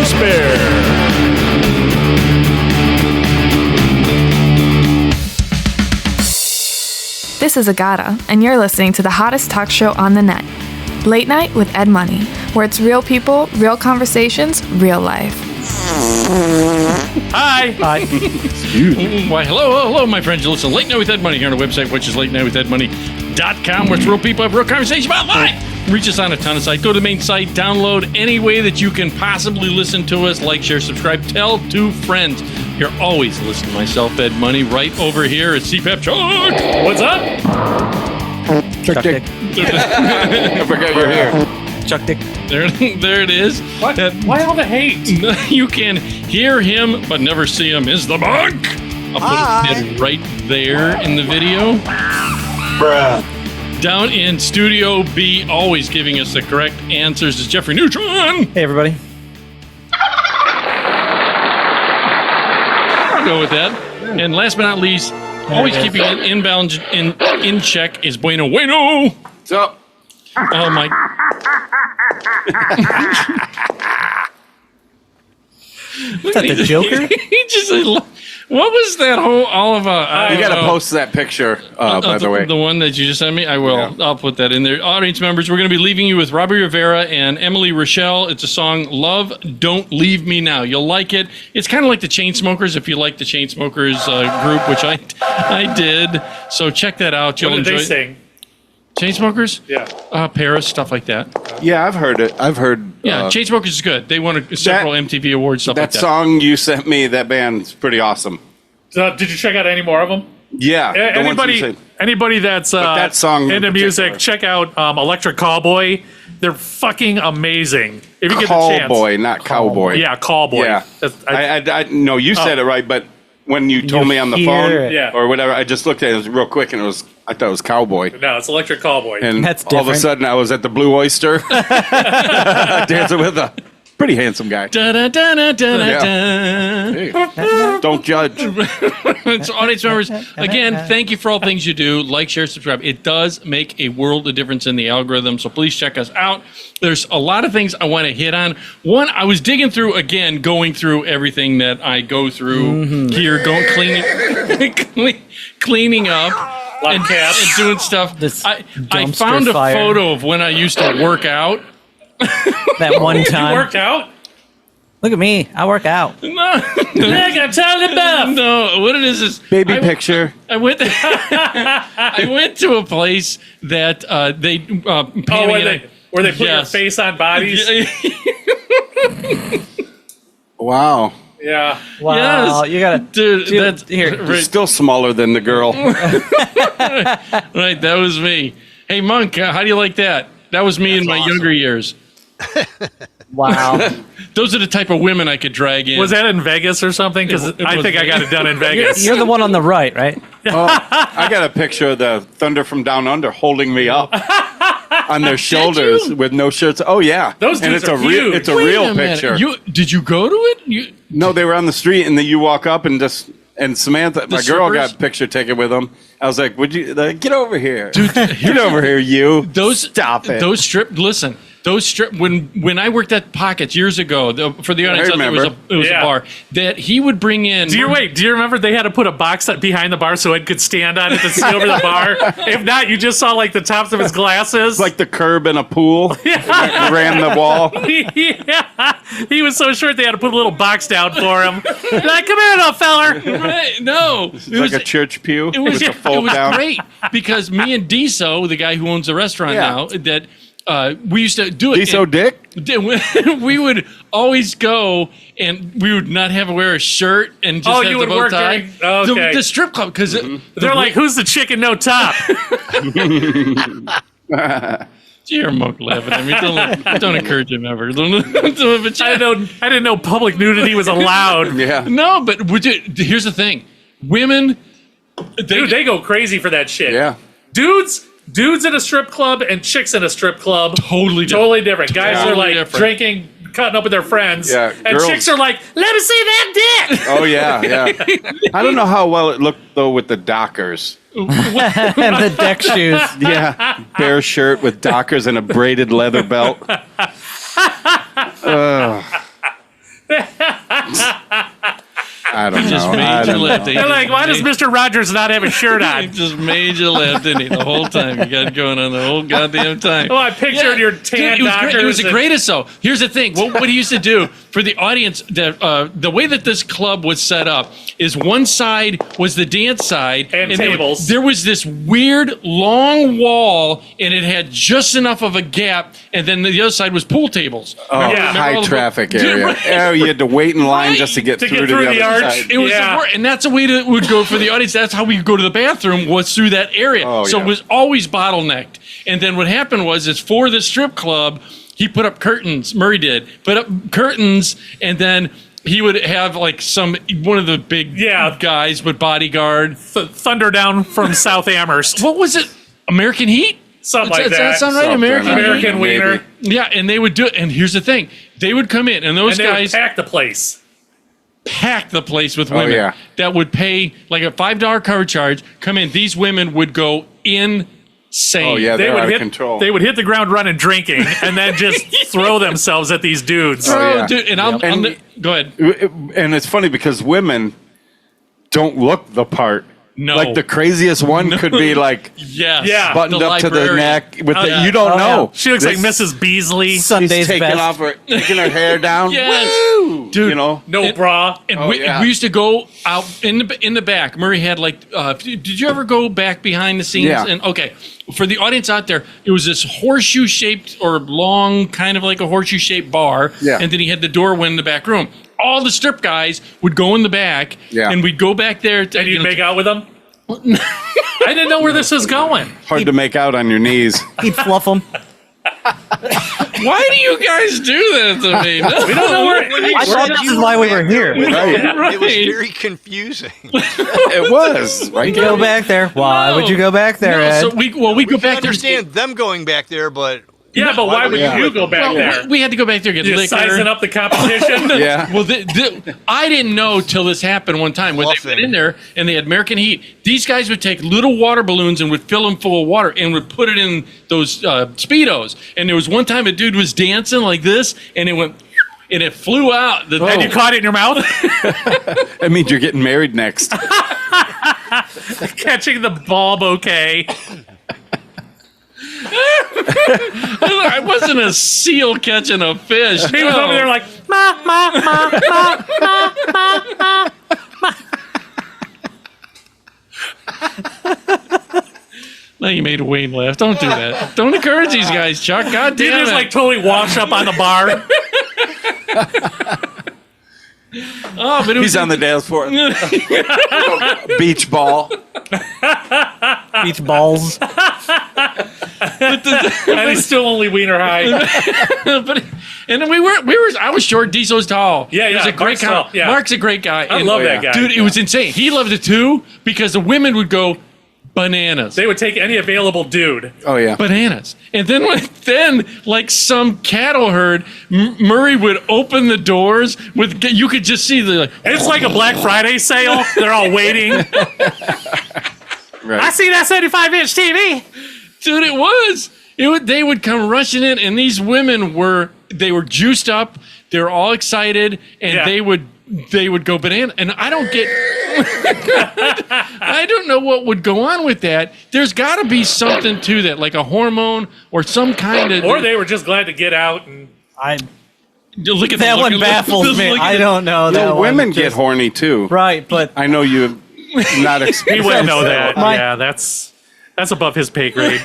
spare. This is Agata, and you're listening to the hottest talk show on the net, Late Night with Ed Money, where it's real people, real conversations, real life. Hi. Hi. Why, hello, my friends. You listen to Late Night with Ed Money here on our website, which is latenightwithedmoney.com, where it's real people have real conversation about life. Reach us on a ton of sites. Go to the main site, download any way that you can possibly listen to us. Like, share, subscribe, tell 2 friends. You're always listening to myself, Ed Money, right over here at CPAP Chuck. What's up? Chuck Dick. I forgot you're here. Chuck Dick. There it is. What? Why all the hate? You can hear him, but never see him. Is the bug? I'll put it right there in the video. Bruh. Down in Studio B, always giving us the correct answers, is Jeffrey Neutron. Hey, everybody. I'll go with that. And last but not least, always keeping it inbound in check is Bueno. What's up? Oh my! Is that the Joker? He just. What was that whole Oliver? You got to post that picture, by the way. The one that you just sent me? I will. Yeah. I'll put that in there. Audience members, we're going to be leaving you with Robbie Rivera and Emily Rochelle. It's a song, Love, Don't Leave Me Now. You'll like it. It's kind of like the Chainsmokers, if you like the Chainsmokers group, which I did. So check that out. You'll What did enjoy they sing? Chainsmokers? Yeah. Paris, stuff like that. Yeah, I've heard it. I've heard. Yeah, Chainsmokers is good. They won several MTV awards, stuff like That that. song you sent me, that band's pretty awesome. Did you check out any more of them? Yeah. the ones you said. Anybody that's that song in into music, particular. check out Electric Callboy. They're fucking amazing. If you get the chance. Callboy, not cowboy. Yeah, Callboy. Yeah. That's- I no, you said it right, but when you told me on the phone it. Yeah. or whatever, I just looked at it real quick and I thought it was cowboy. no, it's Electric Callboy. And That's all of a different. sudden I was at the Blue Oyster dancing with a pretty handsome guy. Da-da-da-da-da-da. Hey, don't judge. So, audience members, again, thank you for all things you do. Like, share, subscribe. It does make a world of difference in the algorithm, so please check us out. There's a lot of things I want to hit on. One, I was digging through, again, going through everything that I go through here, cleaning up and doing stuff. This I dumpster found a fire. photo of when I used to work out. That one You time. worked out? Look at me. I work out. No, I'm telling buff. no, what it is Baby picture. I went. I went to a place that they. Where they put your Yes. face on bodies? Wow. Yeah. Wow. Yes. You gotta. Dude, that's here. You're right, still smaller than the girl. right. That was me. Hey, Monk, how do you like that? That was me in my younger years. Wow. Those are the type of women I could drag in. Was that in Vegas or something? Because It I was think I got it done in Vegas. You're the one on the right, right? I got a picture of the Thunder from Down Under holding me up on their shoulders you? with no shirts. Oh yeah, Those and dudes it's are a real, huge. it's a Wait real a minute. picture. Did you go to it? No, they were on the street, and then you walk up and Samantha, my girl, strippers? got a picture taken with them. I was like, "Would you get over here, Dude, Get over here, you! Stop it!" Those when I worked at Pockets years ago, for the audience, out there, remember. it was Yeah. a bar that he would bring in. Do you remember they had to put a box behind the bar so Ed could stand on it to see over the bar? If not, you just saw like the tops of his glasses. like the curb in a pool. Ran the wall. Yeah. He was so short they had to put a little box down for him. Like, come here, little feller. Right, no, It's like a church pew. It was, with a fold it was down. great because me and Deso, the guy who owns the restaurant Yeah. now, that we used to do it. Deso Dick. We would always go and we would not have to wear a shirt and just Oh, have you the would bow work tie. during- okay. The strip club because They're like, who's the chicken no top? You're Monk laughing at me. Don't encourage him ever. I didn't know public nudity was allowed. Yeah. No, but here's the thing: women, Dude, they go crazy for that shit. Yeah. Dudes in a strip club and chicks in a strip club. totally different. Totally different. Guys Totally are like different. drinking, cutting up with their friends. Yeah, and girls- chicks are like, let me see that dick. Oh yeah, yeah. I don't know how well it looked though with the Dockers. And the deck shoes. Yeah, bare shirt with Dockers and a braided leather belt. I don't Just know. made I you don't laugh. know. They're like, why does Mr. Rogers not have a shirt He on? just made you laugh, didn't he? The whole time. You got it going on the whole goddamn time. Oh, I pictured your tan Dude, it was great. It was the Dockers greatest, though. Here's the thing. What he used to do for the audience, the way that this club was set up is one side was the dance side. And there- tables. There was this weird long wall, and it had just enough of a gap, and then the other side was pool tables. Oh, Yeah. Remember all high the- traffic Dude, area. right. Oh, you had to wait in line Right. just to get To through get to through the the other arch. side. It was Yeah. the worst, and that's the way that would go for the audience. That's how we go to the bathroom, was through that area. Oh, So yeah. it was always bottlenecked. And then what happened is for the strip club, he put up curtains. Murray did put up curtains, and then he would have like one of the big guys would bodyguard. Thunder down from South Amherst. What was it? American Heat? Something Does like that that. sound right? Something American like Heat? that. American Maybe. Wiener. Yeah, and they would do it. And here's the thing: they would come in, and those And they guys would pack the place. pack the place with women yeah. that would pay like a $5 cover charge. Come in, these women would go insane. Oh, yeah, They they're would out of hit. control. They would hit the ground running, drinking, and then just throw themselves at these dudes. Oh, yeah. Dude, and I'm And- the, go ahead. And it's funny because women don't look the part. No. Like the craziest one could be like Yes. Yeah. buttoned The up to the librarian. neck with Oh, the, yeah. you don't Oh, yeah. know. She looks like This- Mrs. Beasley. She's Sunday's taking best. taking her hair down. Yes. Woo! Dude. You know. No And- bra. And Oh, we yeah. used to go out in the back. Murray had like, did you ever go back behind the scenes? Yeah. And okay, for the audience out there, it was this horseshoe shaped or long, kind of like a horseshoe shaped bar. Yeah. And then he had the doorway in the back room. All the strip guys would go in the back. Yeah. And we'd go back there. To, And you you'd know, make out with them? I didn't know where this was going. Hard to make out on your knees. He'd fluff them. Why do you guys do that to me? We don't know where. I thought this is why we were here. Right. It was very confusing. It was. Right. Go back there. Why would you go back there, Ed? So we go We can back there. understand them going back there, but Yeah, but why would you go back Well, there? we had to go back there and get You're liquor. sizing up the competition. Yeah. Well, I didn't know till this happened one time when they Often. went in there and they had American Heat. These guys would take little water balloons and would fill them full of water and would put it in those Speedos. And there was one time a dude was dancing like this and it went and it flew out. And you caught it in your mouth, That means you're getting married next. catching the ball bouquet. I wasn't a seal catching a fish. He was No. over there like, ma, ma, ma, ma, ma, ma, ma. Now you made Wayne laugh. Don't do that. Don't encourage these guys, Chuck. God He damn just it. like totally washed up on the bar. Oh, but it was He's on the dance floor. Beach ball. Beach balls. And he's still only wiener high. but and then we were I was short, Diesel's tall. Yeah, He was yeah, a great Mark's guy. tall, yeah. Mark's a great guy. I And- love that guy. Dude, it was insane. He loved it too because the women would go bananas. They would take any available dude. Oh yeah. Bananas. And then like some cattle herd, Murray would open the doors with you could just see the like, It's like a Black Friday sale. They're all waiting. Right. I see that 75-inch TV. dude, it was. They would come rushing in, and these women were juiced up. They were all excited, and Yeah. they would go banana. And I don't get, I don't know what would go on with that. There's got to be something to that, like a hormone or some kind of. Or they were just glad to get out and Look at That the one look- baffles look me. at I the- don't know that Well, one. women get Just- horny too. right, but I know you have not he experienced wouldn't know that. My- Yeah, that's above his pay grade.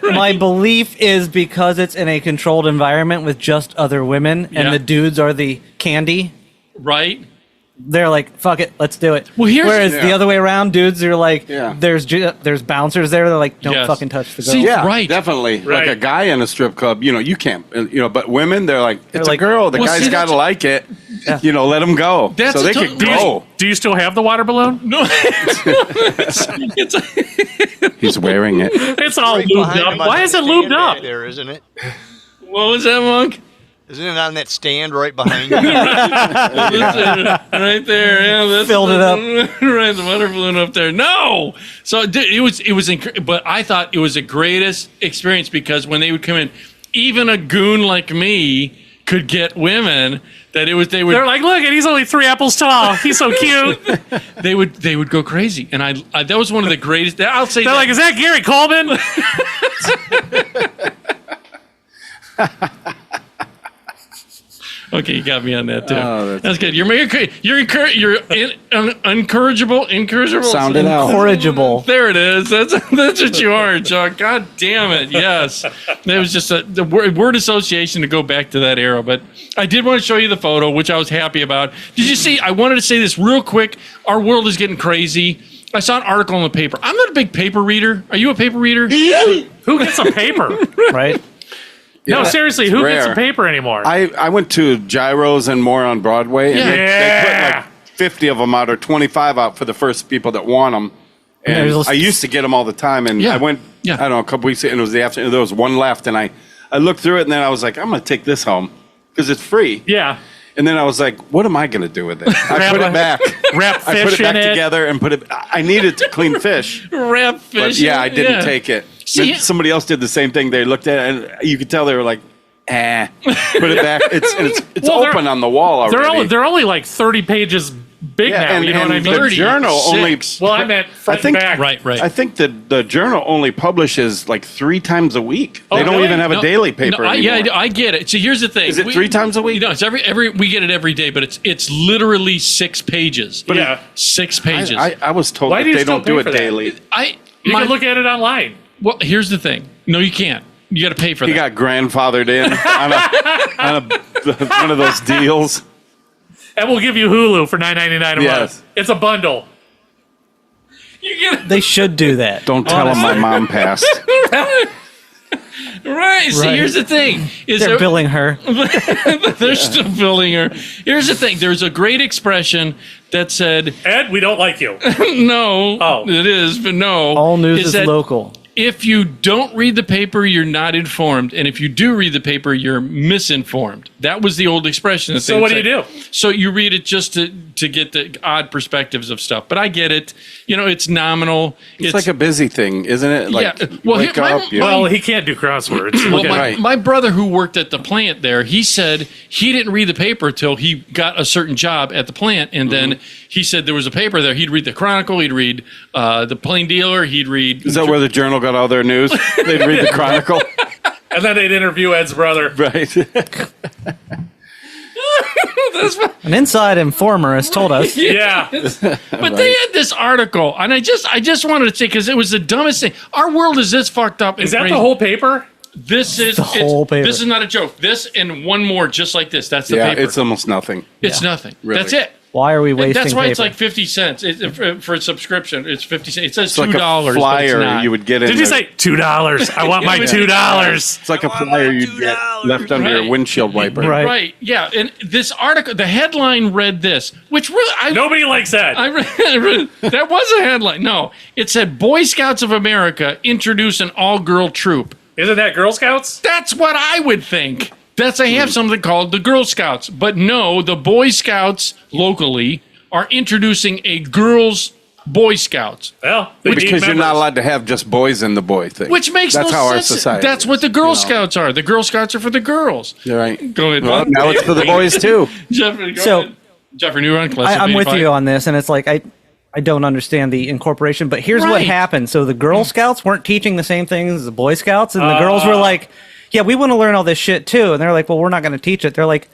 my belief is because it's in a controlled environment with just other women and Yeah. the dudes are the candy. Right? They're like, fuck it, let's do it. Well, here's- Whereas the Yeah. other way around, dudes are like, Yeah. there's bouncers there. They're like, don't Yes. fucking touch the girl. See, Yeah, Right. definitely. Right. Like a guy in a strip club, you can't, but women, they're like, it's like- a girl. The Well, guy's see, got to that's- like it. Let him go. That's so a they to- could do you- go. Do you still have the water balloon? No. it's He's wearing it. It's all right lubed behind up. him on Why that is it stand lubed back up? There, isn't it? what was that, Monk? Isn't it on that stand right behind you? Right there, yeah, that's Filled it up. right, the water balloon up there. No, so it was but I thought it was the greatest experience because when they would come in, even a goon like me could get women that they would They're like, look, and he's only 3 apples tall. He's so cute. they would go crazy, and I that was one of the greatest. I'll say They're that. like, is that Gary Coleman? Okay, you got me on that too. Oh, that's good. You're incorrigible. Sound it out. Incorrigible. There it is. That's what you are, Chuck. God damn it. Yes. It was just the word association to go back to that era. But I did want to show you the photo, which I was happy about. Did you see? I wanted to say this real quick. Our world is getting crazy. I saw an article in the paper. I'm not a big paper reader. Are you a paper reader? Who gets a paper? Right? No, seriously, who gets a rare. paper anymore? I went to Gyros and more on Broadway, and they put like 50 of them out or 25 out for the first people that want them. And There's- I used to get them all the time, and Yeah. I went, Yeah. I don't know, a couple weeks ago, and it was the afternoon. There was one left, and I looked through it, and then I was like, I'm going to take this home because it's free. yeah. And then I was like, what am I going to do with it? I put it back. Wrap I put fish it back in it. together and put it. I needed to clean fish. Wrap fish. But yeah, I didn't take it. See- Then somebody else did the same thing. They looked at it, and you could tell they were like, put it back. It's Well, they're- open on the wall already. They're only like 30 pages big Yeah, now. and- You know what I and mean? the journal only. 36. Well, I meant front I think- and back. Right. I think the journal only publishes like 3 times a week. Oh, They don't really? even have a daily paper anymore. I get it. So here's the thing. Is it 3 times a week? No, it's every we get it every day, but it's literally 6 pages. But yeah. 6 pages. I was told Why that do you they still don't do pay it for that? daily. You can look at it online. Well, here's the thing. No, you can't. You got to pay for He that. got grandfathered in on one of those deals. And we'll give you Hulu for $9.99 a Yes. month. It's a bundle. You get They should do that. Don't tell him my mom passed. right. See, Right. here's the thing. Is They're there- billing her. they're still billing her. Here's the thing. There's a great expression that said, Ed, we don't like you. no, Oh. it is, but no. All news is that local. if you don't read the paper, you're not informed. And if you do read the paper, you're misinformed. That was the old expression. that So they what would do you say. do? So you read it just to get the odd perspectives of stuff. But I get it. You know, it's nominal. It's like a busy thing, isn't it? Like, Yeah, well, wake my- up. you- Well, he can't do crosswords. Well, Look at Right. my brother who worked at the plant there, he said he didn't read the paper till he got a certain job at the plant. And then he said there was a paper there. He'd read the Chronicle. He'd read the Plain Dealer. He'd read... Is that where the Journal got all their news? They'd read the Chronicle, And then they'd interview Ed's brother. right? An inside informer has told us. Yeah. But they had this article, and I just wanted to say, because it was the dumbest thing. Our world is this fucked up. And Is that crazy. the whole paper? This is The whole paper. This is not a joke. This and one more just like this. That's the Yeah, paper. it's almost nothing. It's nothing. Really. That's it. Why are we wasting That's why paper? it's like 50 cents for a subscription. It's 50 cents. It says It's like $2. a but flyer it's not. you would get in. Did you the- say $2? I want my $2. It's like a flyer you'd get left under Right. your windshield wiper. Right. Right. Yeah. And this article, the headline read this, which really Nobody likes that. I read, that was a headline. No, it said Boy Scouts of America introduce an all-girl troop. Isn't that Girl Scouts? That's what I would think. They have something called the Girl Scouts. But no, the Boy Scouts locally are introducing a girls' Boy Scouts. Well, they need Because you're not members. allowed to have just boys in the boy thing. Which makes That's no how sense. our society That's is, what the Girl you know. Scouts are. The Girl Scouts are for the girls. You're right. Go ahead. Well, now it's for the boys too. Jeffrey, go So- ahead. Jeffrey, new on class. I'm with you on this, and it's like I don't understand the incorporation, but here's what Right. happened. So the Girl Scouts weren't teaching the same things as the Boy Scouts, and the girls were like, yeah, we want to learn all this shit too. And they're like, well, we're not going to teach it. They're like,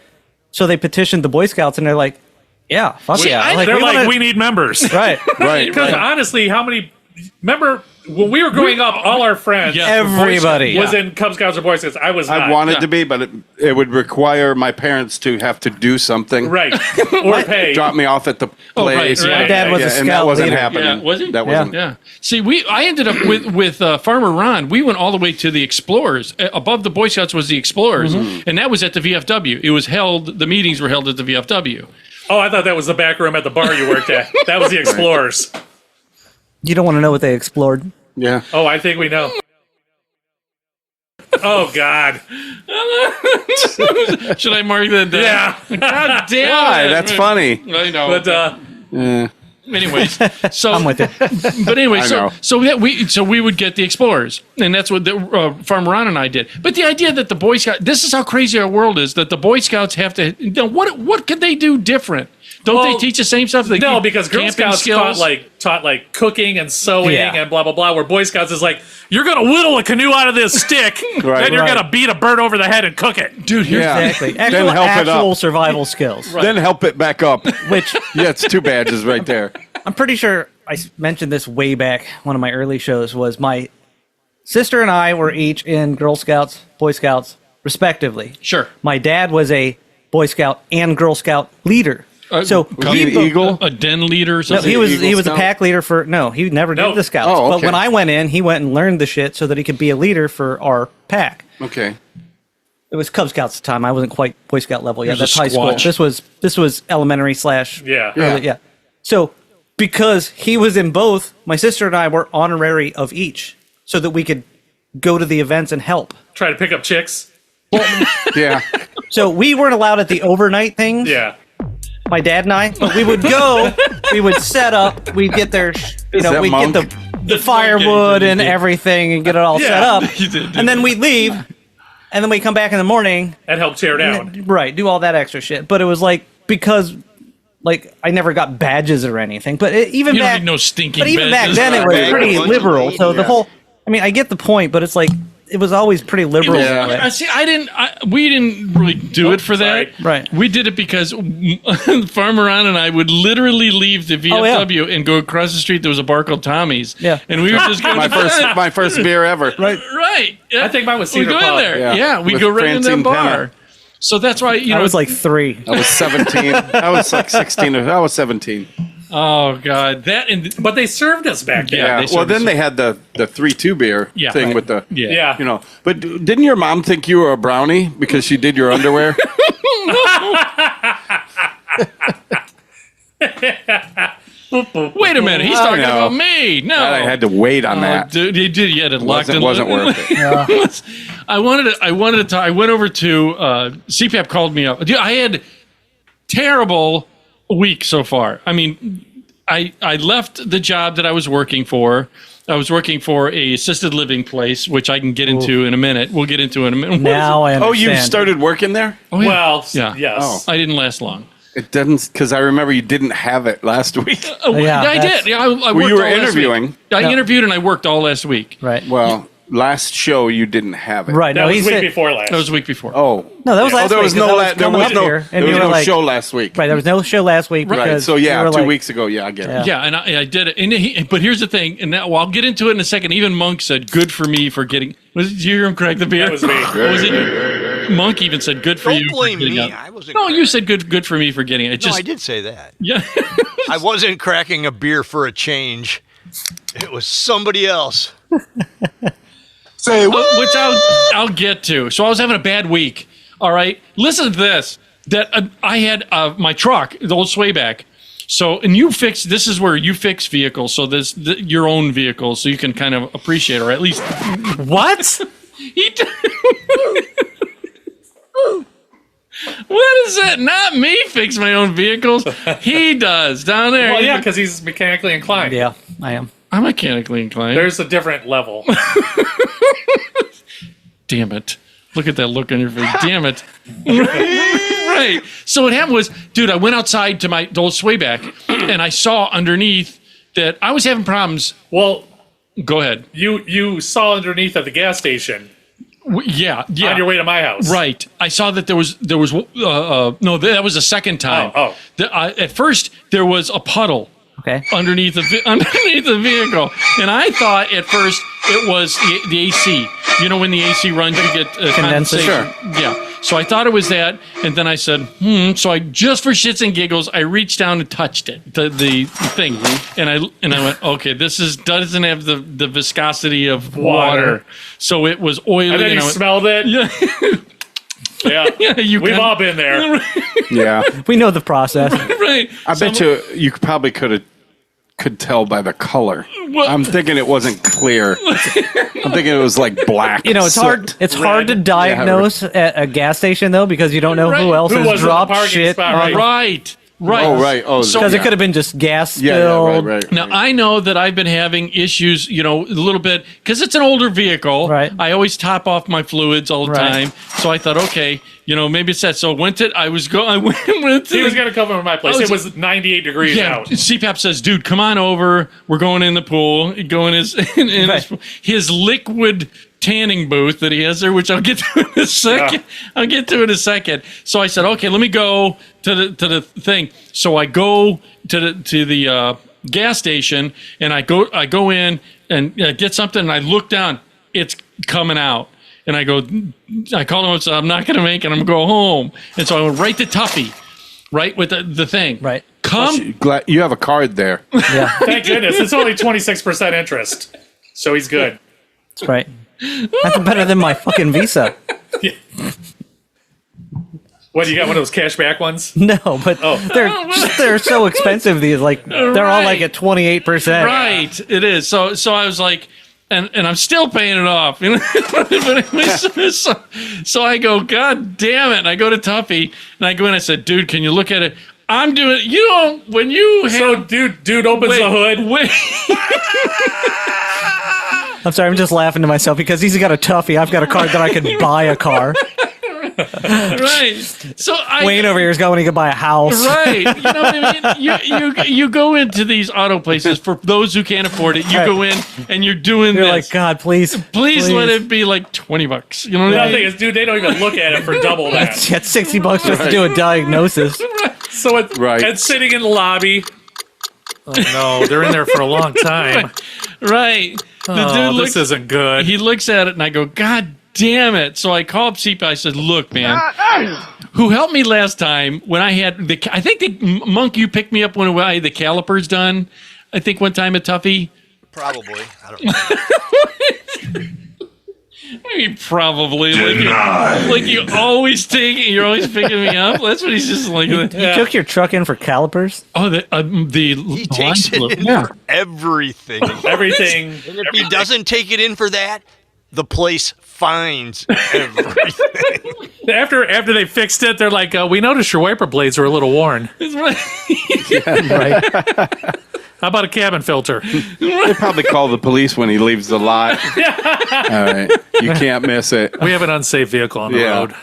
so they petitioned the Boy Scouts, and they're like, yeah, fuck See, yeah. I- They're we like, wanna- we need members. right. Right. Because honestly, how many... Remember, when we were growing up, all our friends Yeah. Everybody. was in Cub Scouts or Boy Scouts. I was not. I wanted Yeah. to be, but it would require my parents to have to do something. Right. Or pay. Drop me off at the Oh, right, place. right. My dad was a and that scout wasn't leader. happening. Yeah, was he? That Yeah. wasn't. Yeah. See, I ended up with Farmer Ron. We went all the way to the Explorers. Above the Boy Scouts was the Explorers, and that was at the VFW. It was held. The meetings were held at the VFW. Oh, I thought that was the back room at the bar you worked at. That was the Explorers. You don't want to know what they explored. Yeah. Oh, I think we know. Oh, God. Should I mark that down? Yeah. God damn Why? it. That's funny. I know. But, Yeah. Anyways, so I'm with it. But anyway, I so know. so we would get the Explorers, and that's what Farmer Ron and I did. But the idea that the Boy Scouts, this is how crazy our world is, that the Boy Scouts have to. What could they do different? Don't they teach the same stuff? They No, keep because Girl camping Scouts skills? taught cooking and sewing Yeah. and blah blah blah. Where Boy Scouts is like, you're gonna whittle a canoe out of this stick, Right. then you're Right. gonna beat a bird over the head and cook it. dude. Here's Yeah. Exactly. Then Actual, help it actual up. survival skills. Then help it back up. Which Yeah, it's 2 badges right there. I'm pretty sure I mentioned this way back. One of my early shows was my sister and I were each in Girl Scouts, Boy Scouts, respectively. Sure. My dad was a Boy Scout and Girl Scout leader. So Was he an eagle? a den leader or No, something. he was Eagle he was a Scout? pack leader for he never No. did the Scouts. Oh, But okay. when I went in, he went and learned the shit so that he could be a leader for our pack. Okay. It was Cub Scouts at the time. I wasn't quite Boy Scout level yet. He was That's a high school. squatch. This was elementary / Yeah. early, yeah. So because he was in both, my sister and I were honorary of each, so that we could go to the events and help. Try to pick up chicks. Yeah. So we weren't allowed at the overnight things. Yeah. My dad and I, but we would go. We would set up. We'd get their, that we'd monk? get the firewood and everything and get it all set Yeah. up, You did do and then we'd leave, and then we come back in the morning. And help tear down. Right, do all that extra shit. But it was like because I never got badges or anything. But even You don't back, need no stinking but even badges. back then it was Bag pretty of liberal. lunch So and the yeah. whole, I mean, I get the point, but it's like it was always pretty liberal. Yeah. that way. I see. We didn't really do it for that. sorry. Right. We did it because Farmer Ron and I would literally leave the Oh, yeah. VFW and go across the street. There was a bar called Tommy's. Yeah. And we would just go My first beer ever. Right. Right. Yeah. I think mine was we Cedar go in Pub. there. Yeah. Yeah. We With go right in Francine that bar. Penna. So that's why I was like 3. I was 17. I was like 16. I was 17. oh god, that and But they served us back then. Yeah, Yeah. they Well, served then us- they had the 3-2 beer Yeah. thing Right. with the yeah. Yeah. You know, but didn't your mom think you were a brownie because she did your underwear? Wait a minute, he's I talking know. about me. No, I had to wait on Oh, that. dude, you did. You had it locked in. Wasn't worth it. I wanted to talk. I went over to CPAP called me up. Dude, I had terrible week so far. I mean, I left the job that I was working for. I was working for a assisted living place, which I can get into in a minute. We'll get into in a minute. Now I understand. Oh, you started working there? Oh, yeah. Well, Yeah. yes. Oh. I didn't last long. It doesn't, because I remember you didn't have it last week. Oh, yeah, I that's- did. Yeah, I Well, worked you were all last week. interviewing. I No. interviewed and I worked all last week. Right. Well, last show you didn't have it. Right. That No, was he week said. before last. That was the week before. Oh. No, that was last there week. was 'cause I no, was there coming was up no, here, there and was you were no like, show last week. Right, there was no show last week Right. because So you yeah, were 2 like- weeks ago. Yeah, I get it. Yeah. Yeah, and I did it. And but here's the thing, and now, well, I'll get into it in a second. Even Monk said, "Good for me for getting." Did you hear him crack the beer? That was me. What was it? Monk even said, "Good for Don't you." for blame getting me. up." I wasn't. No, you cracking- said good for me for getting it. It No, just I did say that. yeah. I wasn't cracking a beer for a change. It was somebody else. Say what? Which I'll get to. So I was having a bad week. All right, listen to this. That I had my truck, the old Swayback. So, and you fix. This is where you fix vehicles. So this your own vehicle, so you can kind of appreciate, or at least What? he. What is that? Not me fix my own vehicles. He does down there. Well, yeah, because he's mechanically inclined. Yeah, I am. I'm mechanically inclined. There's a different level. Damn it. Look at that look on your face. Damn it. Right. So what happened was, dude, I went outside to my old Swayback and I saw underneath that I was having problems. Well, Go ahead. you saw underneath at the gas station Yeah. on your way to my house. Right. I saw that there was no, that was the second time. Oh. At first there was a puddle Okay. underneath the vehicle, and I thought at first it was the AC. You know, when the AC runs, you get Condenser. condensation. Yeah. So I thought it was that, and then I said, So I just for shits and giggles, I reached down and touched it, the thing, and I went, okay, this doesn't have the viscosity of water, so it was oily. And then you I went, smelled it. yeah, Yeah. you We've can- all been there. Yeah. We know the process. right. I bet you probably could tell by the color. Well- I'm thinking it wasn't clear. I'm thinking it was like black. You know, it's hard. It's hard to diagnose at a gas station though because you don't know Right. who else Who has was in the dropped parking shit. spot, on- right? Right. Oh, right. Oh, So- Because it could have been just gas Yeah, spilled. right. Now I know that I've been having issues, a little bit because it's an older vehicle. Right. I always top off my fluids all the Right. time, so I thought, okay, maybe it's that. So I went to. I was going. I went to. He was going to come over to my place. Oh, It was 98 degrees Yeah, out. CPAP says, "Dude, come on over. We're going in the pool. Go in his liquid tanning booth that he has there, which I'll get to in a second. I'll get to in a second." So I said, "Okay, let me go to the thing." So I go to the gas station, and I go in and get something, and I look down. It's coming out. And I called him and said, "I'm not going to make it. I'm going to go home." And so I went right to Tuffy, right with the thing. Right. Come. Glad you have a card there. Yeah, Thank goodness. It's only 26% interest. So he's good. that's right. That's better than my fucking Visa. What, you got one of those cashback ones? No, but they're so expensive. These they're all like at 28%. Right. It is. So I was like, and I'm still paying it off. But anyway, so I go, God damn it. And I go to Tuffy and I go in. I said, "Dude, can you look at it?" I'm doing. When you have, So dude opens the hood. Wait. I'm sorry, I'm just laughing to myself because he's got a Tuffy. I've got a card that I could buy a car. Right. So Wayne over here is going, he could buy a house. Right. You know what I mean? You go into these auto places for those who can't afford it. You Right. go in and you're doing You're this. like, God, please. Please let it be like $20. You know what The I other thing mean? is, dude, they don't even look at it for double that. Get $60 just to do a diagnosis. So it's, Right. it's sitting in the lobby. Oh no, they're in there for a long time. Right. The Oh, dude this isn't good. he looks at it and I go, God damn it. So I called CPAP. I said, "Look, man, who helped me last time when I had I think Monk, you picked me up when I had the calipers done. I think one time at Tuffy. Probably. I don't know. I mean, probably. Like you always you're always picking me up. That's what he's just like. You took your truck in for calipers? Oh, the He takes it in for everything. Everything. And if he doesn't take it in for that, the place finds everything. After they fixed it, they're like, "We noticed your wiper blades were a little worn. Right. How about a cabin filter?" They probably call the police when he leaves the lot. All right. You can't miss it. We have an unsafe vehicle on the Yeah. road.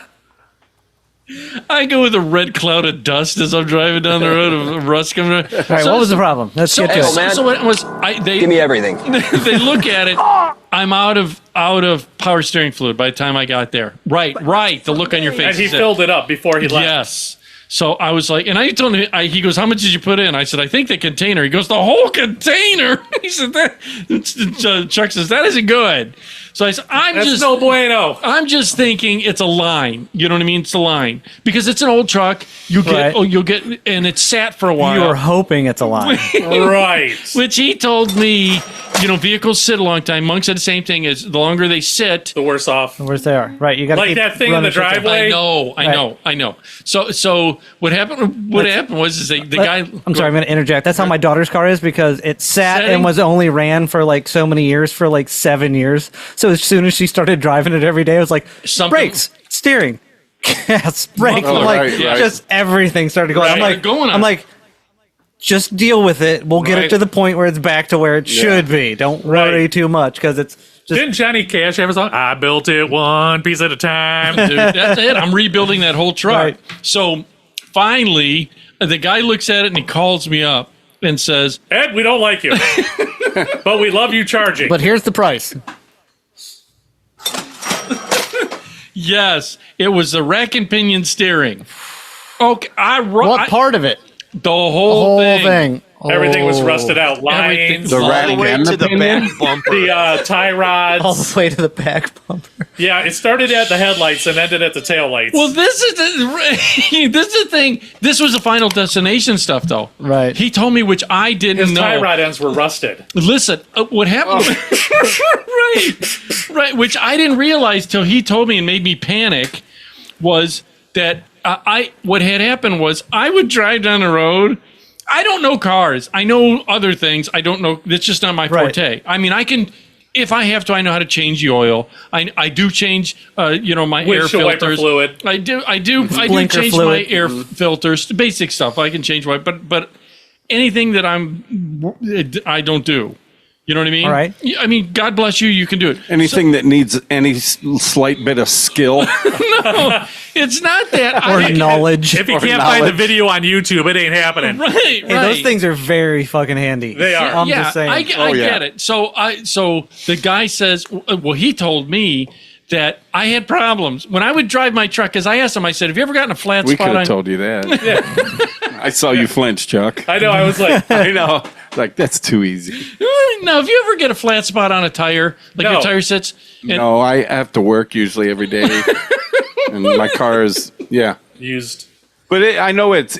I go with a red cloud of dust as I'm driving down the road of rust coming around. All right, what was the problem? Let's get to Hey, it. man. So it was. Give me everything. They look at it. I'm out of power steering fluid by the time I got there. Right. The look on your face. And he is it. filled it up before he left. Yes. So I was like, and I told him, he goes, "How much did you put in?" I said, "I think the container." He goes, "The whole container?" He said, Chuck says, "That isn't good." So I said, That's no bueno. I'm just thinking it's a line. You know what I mean? It's a line because it's an old truck. You'll get, and it's sat for a while. You were hoping it's a line. Right. Which he told me, vehicles sit a long time. Monk said the same thing: is the longer they sit, The worse off. Where's they are? Right, you got to Like keep that thing in running the shit down. driveway? I know. So what happened? What happened was the guy. I'm sorry, I'm going to interject. That's how my daughter's car is because it sat Setting? and was only ran for like so many years, for like 7 years. So as soon as she started driving it every day, it was like Something- brakes, steering, gas, brakes. Oh, I'm like, right. just everything started going. I'm Right. like, Going on. I'm like, just deal with it. We'll get Right. it to the point where it's back to where it should be. Don't worry Right. too much because it's just Didn't Johnny Cash have a song? I built it one piece at a time. Dude, that's it. I'm rebuilding that whole truck. Right. So finally, the guy looks at it and he calls me up and says, Ed, we don't like you. But we love you charging. But here's the price. "Yes, it was the rack and pinion steering." Okay, What part of it? the whole thing. Everything was Oh. rusted out. Everything. Lines, The All rack the way and to the the pinion? back bumper. the tie rods. All the way to the back bumper. Yeah, it started at the headlights and ended at the taillights. Well, this is the thing. This was the Final Destination stuff, though. Right. He told me, which I didn't his know. tie rod ends were rusted. Listen, what happened? right. Which I didn't realize till he told me and made me panic. Was that what had happened was I would drive down the road. I don't know cars. I know other things. I don't know. It's just not my Right. forte. I mean, I can if I have to, I know how to change the oil. I do change, my air Windshield wiper filters. fluid. I do Blinker change fluid. my air filters, the basic stuff. I can change but anything that I don't do. You know what I mean? All right. I mean, God bless you. You can do it. Anything that needs any slight bit of skill. No, it's not that. Or knowledge. If you Or can't find the knowledge. video on YouTube, it ain't happening. Right. Hey, those things are very fucking handy. They are. I'm yeah, just saying. I Oh, yeah. get it. So the guy says, well, he told me that I had problems when I would drive my truck. Because I asked him, I said, have you ever gotten a flat We spot could on? have told you that. I saw you flinch, Chuck. I know. I was like, I know. Like, that's too easy. No, if you ever get a flat spot on a tire, like No. your tire sits. And, No, I have to work usually every day. And my car is, yeah. used. But I know it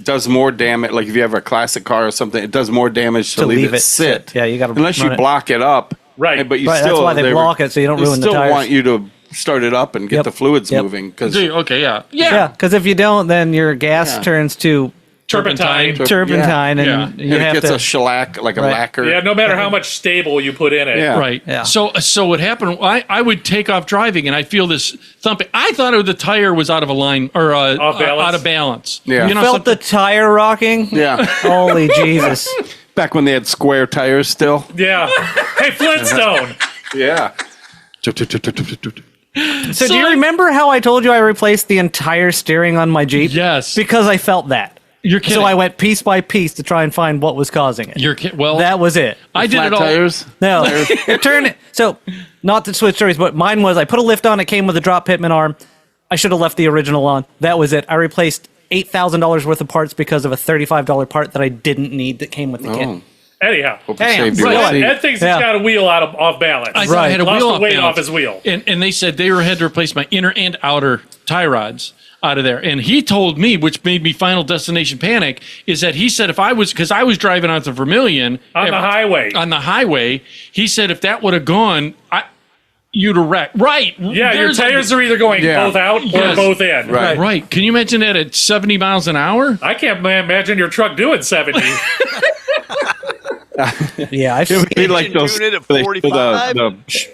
does more damage. Like if you have a classic car or something, it does more damage to leave it sit. Yeah, you got to Unless you block it up. Right. But you Right, still, that's why they block it so you don't ruin the still tires. want you to start it up and get Yep. the fluids Yep. moving. Cause, Okay, yeah. Yeah, because if you don't, then your gas Yeah. turns to Turpentine. turpentine, Yeah. and and you it have gets to. a shellac, like a Right. lacquer. Yeah, no matter how much stable you put in it. Yeah. Right. Yeah. So what happened? I would take off driving and I feel this thumping. I thought the tire was out of a line or Off balance? out of balance. Yeah. You know, Felt the tire rocking. Yeah. Holy Jesus! Back when they had square tires still. Yeah. Hey, Flintstone. Yeah. So do you remember how I told you I replaced the entire steering on my Jeep? Yes. Because I felt that. You're kidding. So I went piece by piece to try and find what was causing it. Well, That was it. I did Flat it all. tires. No, it turned. So, not to switch stories, but mine was I put a lift on. It came with a drop Pitman arm. I should have left the original on. That was it. I replaced $8,000 worth of parts because of a $35 part that I didn't need that came with the kit. Oh. Anyhow. Hope it Damn, saved you right. a seat. Ed thinks Yeah. he's got a wheel off balance. I thought I had a Lost wheel the off weight balance. off his wheel. And they said they had to replace my inner and outer tie rods out of there. And he told me, which made me Final Destination panic, is that he said because I was driving out to Vermilion On the highway. on the highway, he said if that would have gone, you'd have wrecked. Right. Yeah, your There's tires are either going Yeah. both out or Yes. both in. Right. Right. Can you imagine that at 70 miles an hour? I can't imagine your truck doing 70. Yeah, I've It would be like Doing those it at the 45?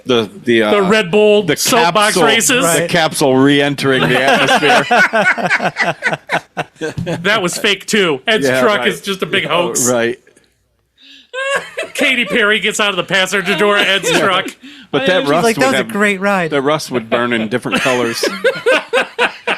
the Red Bull the soapbox capsule, races. the capsule re-entering the atmosphere. That was fake too. Ed's Yeah, truck right. is just a big hoax. Right. Katy Perry gets out of the passenger door of Ed's truck. But that She's rust like, that would was a have, great ride. the rust would burn in different colors.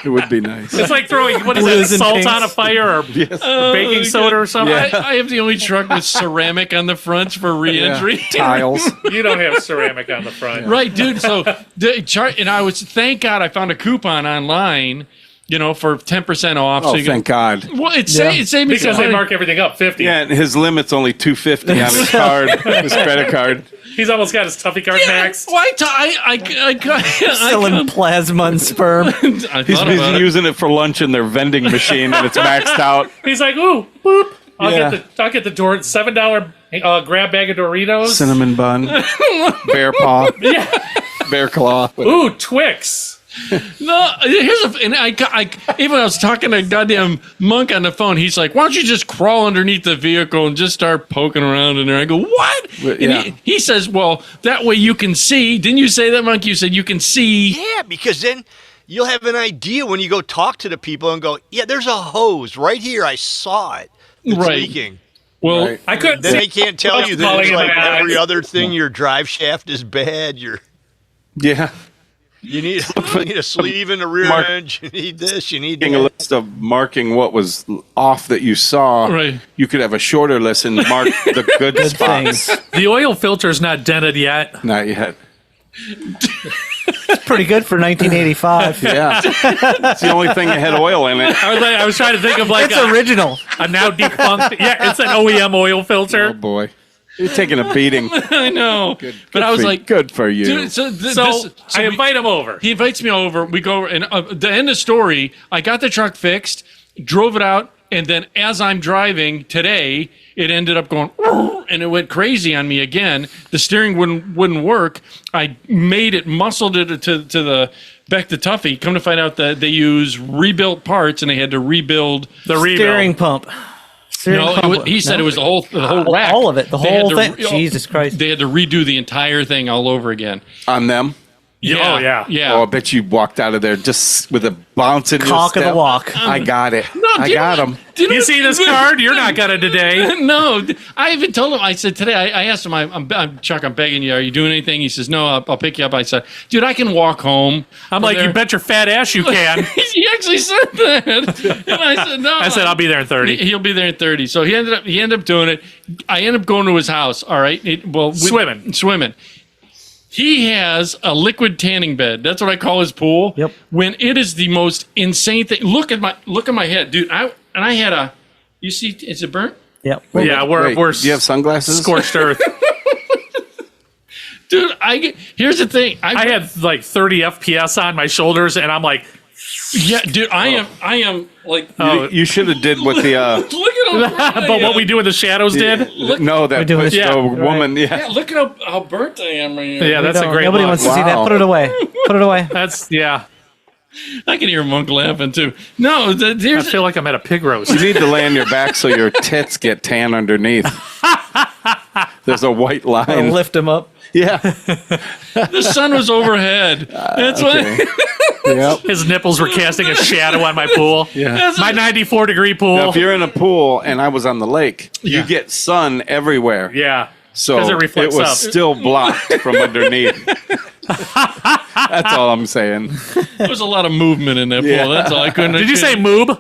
It would be nice. It's like throwing what is Blues that, and salt pinks. on a fire or baking soda or something. I have the only truck with ceramic on the front for re-entry. Tiles. You don't have ceramic on the front. Right, dude. So thank God I found a coupon online, for 10% off. Oh, so you thank God. Well, it saved me Because some they money. mark everything up 50. Yeah, and his limit's only $250 on his card, his credit card. He's almost got his Tuffy card maxed. Why? Selling plasma and sperm. I He's thought busy about it. using it for lunch in their vending machine, and it's maxed out. He's like, ooh, boop. I'll Yeah. get the $7 grab bag of Doritos. Cinnamon bun, bear paw, bear claw. Ooh, Twix. No, even when I was talking to goddamn Monk on the phone, he's like, "Why don't you just crawl underneath the vehicle and just start poking around in there?" I go, "What?" But, And yeah. he says, "Well, that way you can see." Didn't you say that, Monk? You said you can see. Yeah, because then you'll have an idea when you go talk to the people and go, yeah, there's a hose right here. I saw it. It's Right. leaking. Well, Right. I couldn't Then see. they can't tell you that Falling it's in like my every eyes. other thing. Your drive shaft is bad. Yeah. You need a sleeve in the rear Mark- end. You need this. You need Making a that. list of marking what was off that you saw. Right. You could have a shorter list and mark the good spots. Things. The oil filter's not dented yet. Not yet. Pretty good for 1985. Yeah. It's the only thing that had oil in it. I was trying to think of like It's original. a now defunct. Yeah, it's an OEM oil Oh, filter. boy. You're taking a beating. I know, but I was like, good for you. dude. So I invite him over. He invites me over. We go over, and the end of the story, I got the truck fixed, drove it out, and then as I'm driving today, it ended up going, and it went crazy on me again. The steering wouldn't work. I muscled it to the back to Tuffy. Come to find out that they use rebuilt parts, and they had to rebuild The rebuild. Steering pump. No, he said it was the whole rack. All of it, the They had whole to thing. Jesus Christ. They had to redo the entire thing all over again. On them. Yeah, Oh, yeah. yeah. Oh, I bet you walked out of there just with a bounce in your Cock of the step. walk. I got it. No, I got him. You see this card? You're not gonna today. No, I even told him. I said today. I asked him. I'm Chuck. I'm begging you. Are you doing anything? He says, no. I'll pick you up. I said, dude, I can walk home. I'm like, you bet your fat ass you can. He actually said that, and I said, no. I said I'll be there in 30. He'll be there in 30. So he ended up doing it. I ended up going to his house. All right. Swimming. He has a liquid tanning bed. That's what I call his pool. Yep. When it is the most insane thing. Look at my head, dude. I had a. You see? Is it burnt? Yep. Yeah, we're Do you have sunglasses? scorched earth. Dude, here's the thing. I had like 30 FPS on my shoulders, and I'm like, Yeah, dude, I am like. You should have did what the Look at how. but what we do in the shadows did. no that do pushed it. the Yeah, woman. Yeah, Yeah. look at how burnt I am right now. Yeah, that's a No, great nobody look. wants to see that. Wow. Put it away. Put it away. That's yeah. I can hear Monk laughing too. No, I here's feel like I'm at a pig roast. You need to lay on your back so your tits get tan underneath. There's a white I'll line. lift him up. Yeah. the sun was overhead. That's Okay. why. Yep. His nipples were casting a shadow on my pool. Yeah. My 94-degree pool. Now, if you're in a pool and I was on the lake, Yeah. you get sun everywhere. Yeah. So 'Cause it it reflects was up. still blocked from underneath. That's all I'm saying. There was a lot of movement in that Yeah. pool. That's all I couldn't. Did you say moob?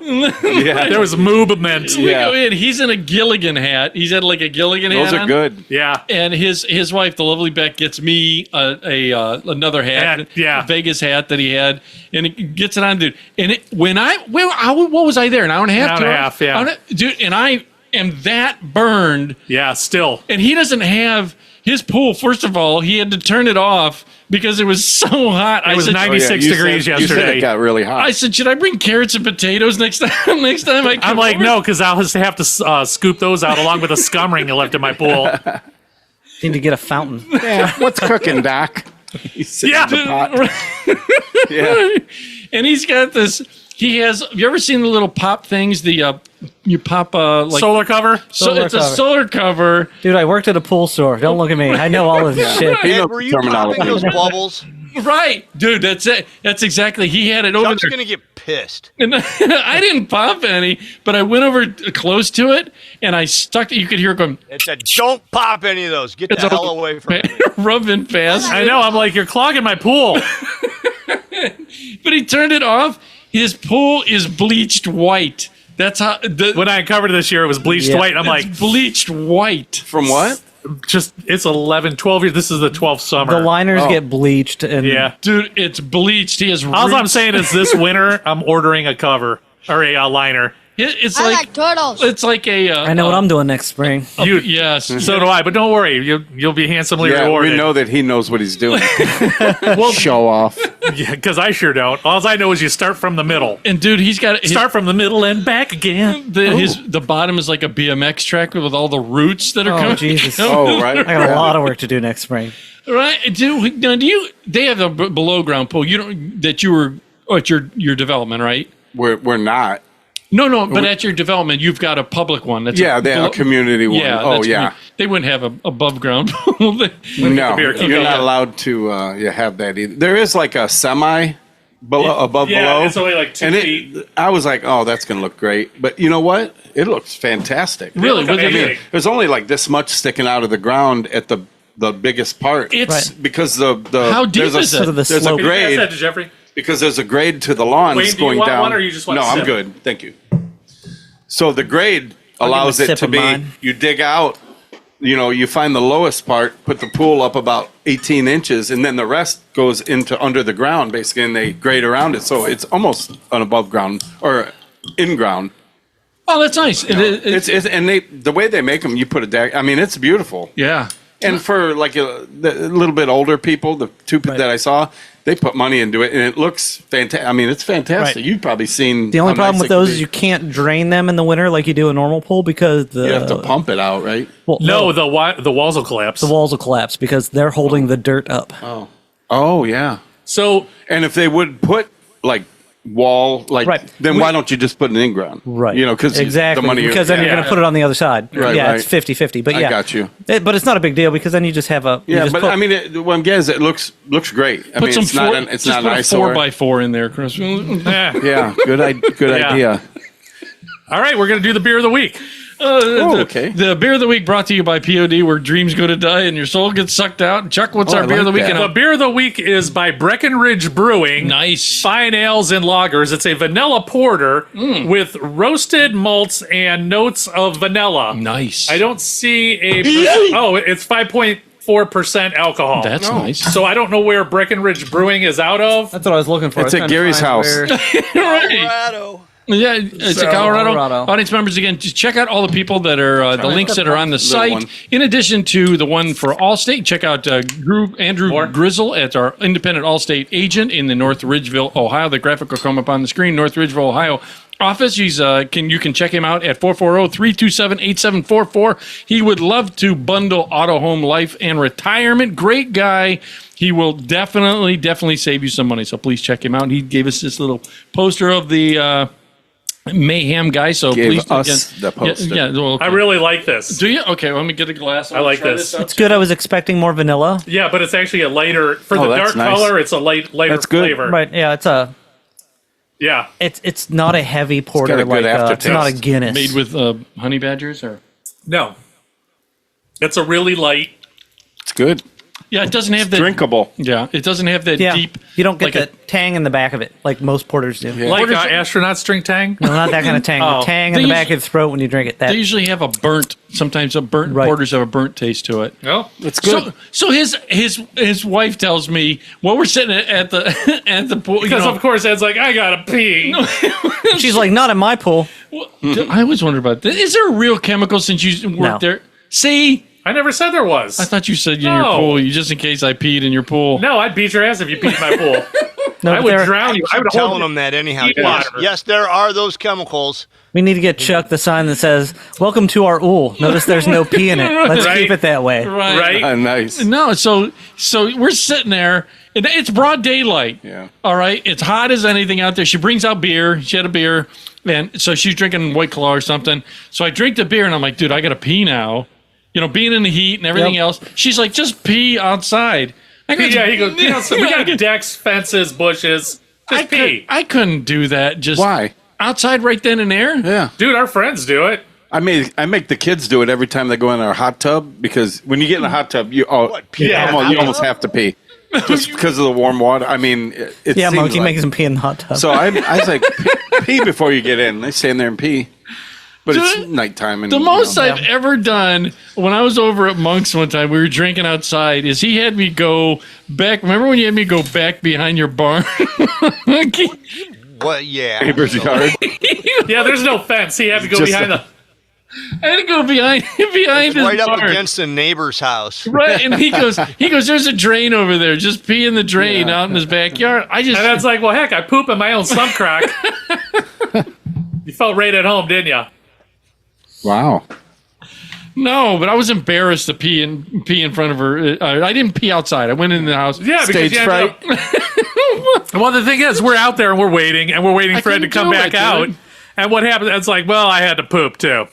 Yeah. There was movement. We Yeah. go in. He's in a Gilligan hat. He's had like a Gilligan hat. Those are on. good. Yeah. And his wife, the lovely Beck, gets me another hat, Yeah. a Vegas hat that he had, and he gets it on, dude. And what was I there? An hour and a half? An hour 2 and a hours? half, yeah. Dude, and I am that burned, Yeah, still. and he doesn't have his pool. First of all, he had to turn it off because it was so hot. It was 96 You degrees said, You said yesterday. it got really hot. I said, should I bring carrots and potatoes next time? Next time I come I'm like, over? no, because I'll just have to scoop those out along with a scum ring I left in my pool. Need to get a fountain. Yeah, what's cooking, Doc? He's sitting Yeah. in the pot. Yeah. And he's got this. He has. Have you ever seen the little pop things? You pop like Solar cover? So Solar it's a cover. solar cover. Dude, I worked at a pool store. Don't look at me. I know all of this shit. He Ed, knows were you terminology. popping those bubbles? Right, dude. That's it. That's exactly. He had it over Chuck's there. gonna get pissed. And I didn't pop any, but I went over close to it and I stuck it. You could hear it going. It said, "Don't pop any of those. Get the hell away from me." rubbing fast. I know. I'm like, you're clogging my pool. But he turned it off. His pool is bleached white. That's how. When I uncovered it this year, it was bleached Yeah. white. I'm like, it's bleached white. From what? just, it's 11, 12 years. This is the 12th summer. The liners Oh. get bleached and Yeah. Dude, it's bleached. He has. All I'm roots. saying is this winter, I'm ordering a cover or a liner. It's I like like turtles. it's like a. I know what I'm doing next spring. You, Yes. So do I, but don't worry, you'll be handsomely Yeah, rewarded. we know that he knows what he's doing. Well, Show off. yeah, because I sure don't. All I know is you start from the middle. And dude, he's got Start from the middle and back again. the bottom is like a BMX track with all the roots that are Oh, coming. Jesus. Oh, right. I got a lot of work to do next spring. Right? Now, do you? They have a below ground pool. You don't that you were at your development, right? We're not. No, but at your development, you've got a public one. That's Yeah, they have a community one. Yeah. Oh, that's yeah. They wouldn't have a above ground pool. No, beer, keep you're it not up. allowed to have that either. There is like a semi above below. it's only like 2 and feet. I was like, oh, that's going to look great. But you know what? It looks fantastic. Really? look What do you amazing. mean? There's only like this much sticking out of the ground at the biggest part. It's because the How deep there's a, is it? Because of the there's a slope. Can you pass that grade to Jeffrey? because there's a grade to the lawns Wayne, do you going want down. one or you just want no, a I'm sip? good. Thank you. So the grade I'll allows give a it sip to of be mine. you dig out, you find the lowest part, put the pool up about 18 inches, and then the rest goes into under the ground basically, and they grade around it. So it's almost an above ground or in ground. oh, that's nice. It's and the way they make them, you put a deck. I mean, it's beautiful. yeah. And for like a little bit older people, the two that I saw, they put money into it, and it looks fantastic. I mean, it's fantastic. Right. You've probably seen. The only how problem nice with it can those be. is you can't drain them in the winter like you do a normal pool because the You have to pump it out, right? well, No, the walls will collapse. the walls will collapse because they're holding the dirt up. Oh yeah. So And if they would put like wall, like, Right. then why don't you just put it in ground? Right. You know, because exactly. the money because then you're going to put it on the other side. Right, yeah, right. it's 50-50. But I yeah, got you. But it's not a big deal because then you just have a. you Yeah, just but put- I mean, what I'm getting is it looks great. I mean, it's not an just eyesore. put a 4x4 in there, Chris. Yeah, good Yeah. idea. All right, we're gonna do the beer of the week. Okay. The beer of the week brought to you by POD, where dreams go to die and your soul gets sucked out. Chuck, what's Oh, our I beer of the like week? that. The beer of the week is by Breckenridge Brewing. Nice. Fine ales and lagers. It's a vanilla porter with roasted malts and notes of vanilla. Nice. I don't see a. Oh, it's 5.4% alcohol. That's nice. So I don't know where Breckenridge Brewing is out of. That's what I was looking for. It's at Gary's house. Right. Yeah, it's a Colorado. Audience members, again, just check out all the people that are the links that are on the site. one. In addition to the one for Allstate, check out Andrew Grizzle at our independent Allstate agent in the North Ridgeville, Ohio. The graphic will come up on the screen. North Ridgeville, Ohio office. He's you can check him out at 440-327-8744. He would love to bundle auto, home, life, and retirement. Great guy. He will definitely save you some money. So please check him out. He gave us this little poster of the Mayhem guy. So Gave please us the poster. Yeah, well, okay. I really like this. Do you? Okay, let me get a glass. I like Try this. out. It's good. I was expecting more vanilla. Yeah, but it's actually a lighter for the Oh, that's dark nice. color. It's a lighter That's good. flavor. Right. Yeah. Yeah. It's not a heavy porter. got a good like it's not a aftertaste. Guinness. Made with honey badgers, or No. It's a really light. It's good. yeah, it doesn't have that. Drinkable. Yeah, it doesn't have that yeah. deep. You don't get like the tang in the back of it like most porters do. Yeah. Like What is it? astronaut string tang. No, not that kind of tang. Oh. The tang They in the back usually- of the throat when you drink it. That They usually have a burnt. Sometimes a burnt Right. porters have a burnt taste to it. No. It's good. So his wife tells me while we're sitting at the at the pool. Because of course Ed's like, I gotta pee. she's like, not in my pool. I always wondered about that. Is there a real chemical since you worked No. there? See, I never said there was. I thought you said in your No. pool. You just in case I peed in your pool. No, I'd beat your ass if you peed in my pool. No, I but would there- drown you. I would Telling hold them that anyhow. Deep Yes, water. yes, there are those chemicals. We need to get Chuck the sign that says, "Welcome to our ool." Notice there's no pee in it. Let's Right. keep it that way. right. Nice. No, so we're sitting there. And it's broad daylight. Yeah. All right. It's hot as anything out there. She brings out beer. She had a beer, and so she's drinking White Claw or something. So I drink the beer, and I'm like, dude, I gotta pee now. You know, being in the heat and everything Yep. else. She's like, just pee outside. I go, Yeah, he goes, we got decks, fences, bushes. Just pee. I couldn't do that. Just Why? outside right then and there. Yeah. Dude, our friends do it. I make the kids do it every time they go in our hot tub because when you get in a hot tub, you pee in a hot you almost have to pee just because of the warm water. I mean, it Yeah, seems Monkey like- makes him pee in the hot tub. So I was like, pee before you get in. They stand there and pee, but it's nighttime. And The you most know. I've ever done when I was over at Monk's one time, we were drinking outside, is he had me go back. Remember when you had me go back behind your barn? What? Yeah. neighbor's yard. Yeah, there's no fence. He had to go Just behind a- the. I had to go behind his Right up barn. against the neighbor's house. Right, and he goes, there's a drain over there. Just pee in the drain out in his backyard. I just, And Ed's like, well, heck, I poop in my own slump crack. You felt right at home, didn't you? Wow. no, but I was embarrassed to pee in front of her. I didn't pee outside. I went in the house. Yeah, because Stage you ended fright. up- Well, the thing is, we're out there and we're waiting for Ed to couldn't come do back it, out. dude. And what happens? It's like, well, I had to poop too.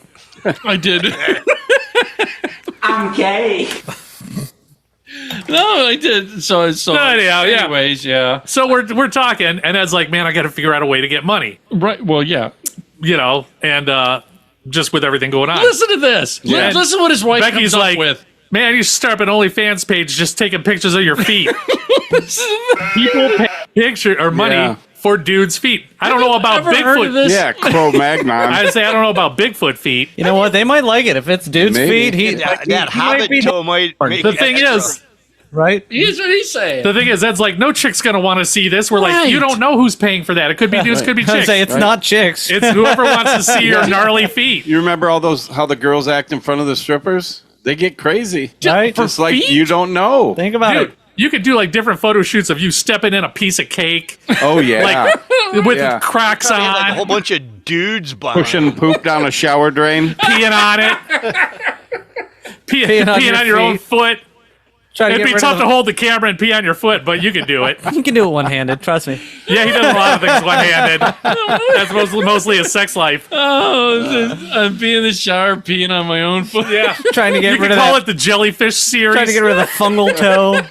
I did. I'm gay. No, I did. So Anyhow, yeah. anyways, yeah. So we're talking, and Ed's like, man, I got to figure out a way to get money, Right. Well, yeah. you know, and just with everything going on. Listen to this. Yeah. Listen what his wife Becky's comes up like, with. man, you should start up an OnlyFans page just taking pictures of your feet. People pay picture or money Yeah. for dudes' feet. I don't know about Ever heard of Bigfoot. this? Yeah, Cro-Magnon. I say I don't know about Bigfoot feet. you know what? They might like it if it's dude's Maybe. feet. That hobbit toe might make The thing extra. is, Right? Here's what he's saying. the thing is, Ed's like, no chick's gonna want to see this. We're Right. like, you don't know who's paying for that. It could be dudes, could be I chicks. say it's not chicks. It's whoever wants to see your gnarly feet. You remember all those how the girls act in front of the strippers? They get crazy. Right? Just like feet? you don't know. Think about Dude, it. you could do like different photo shoots of you stepping in a piece of cake Oh yeah. with Yeah. Crocs Probably like a on, whole bunch of dudes behind. Pushing poop down a shower drain. peeing on it, peeing on on your your own feet. foot. Try to It'd get be rid tough of to hold the camera and pee on your foot, but you can do it. You can do it one-handed. Trust me. Yeah, he does a lot of things one-handed. That's mostly his sex life. I'd be in the shower peeing on my own foot. Yeah. Trying to get You rid can of call that. it the jellyfish series. Trying to get rid of the fungal toe.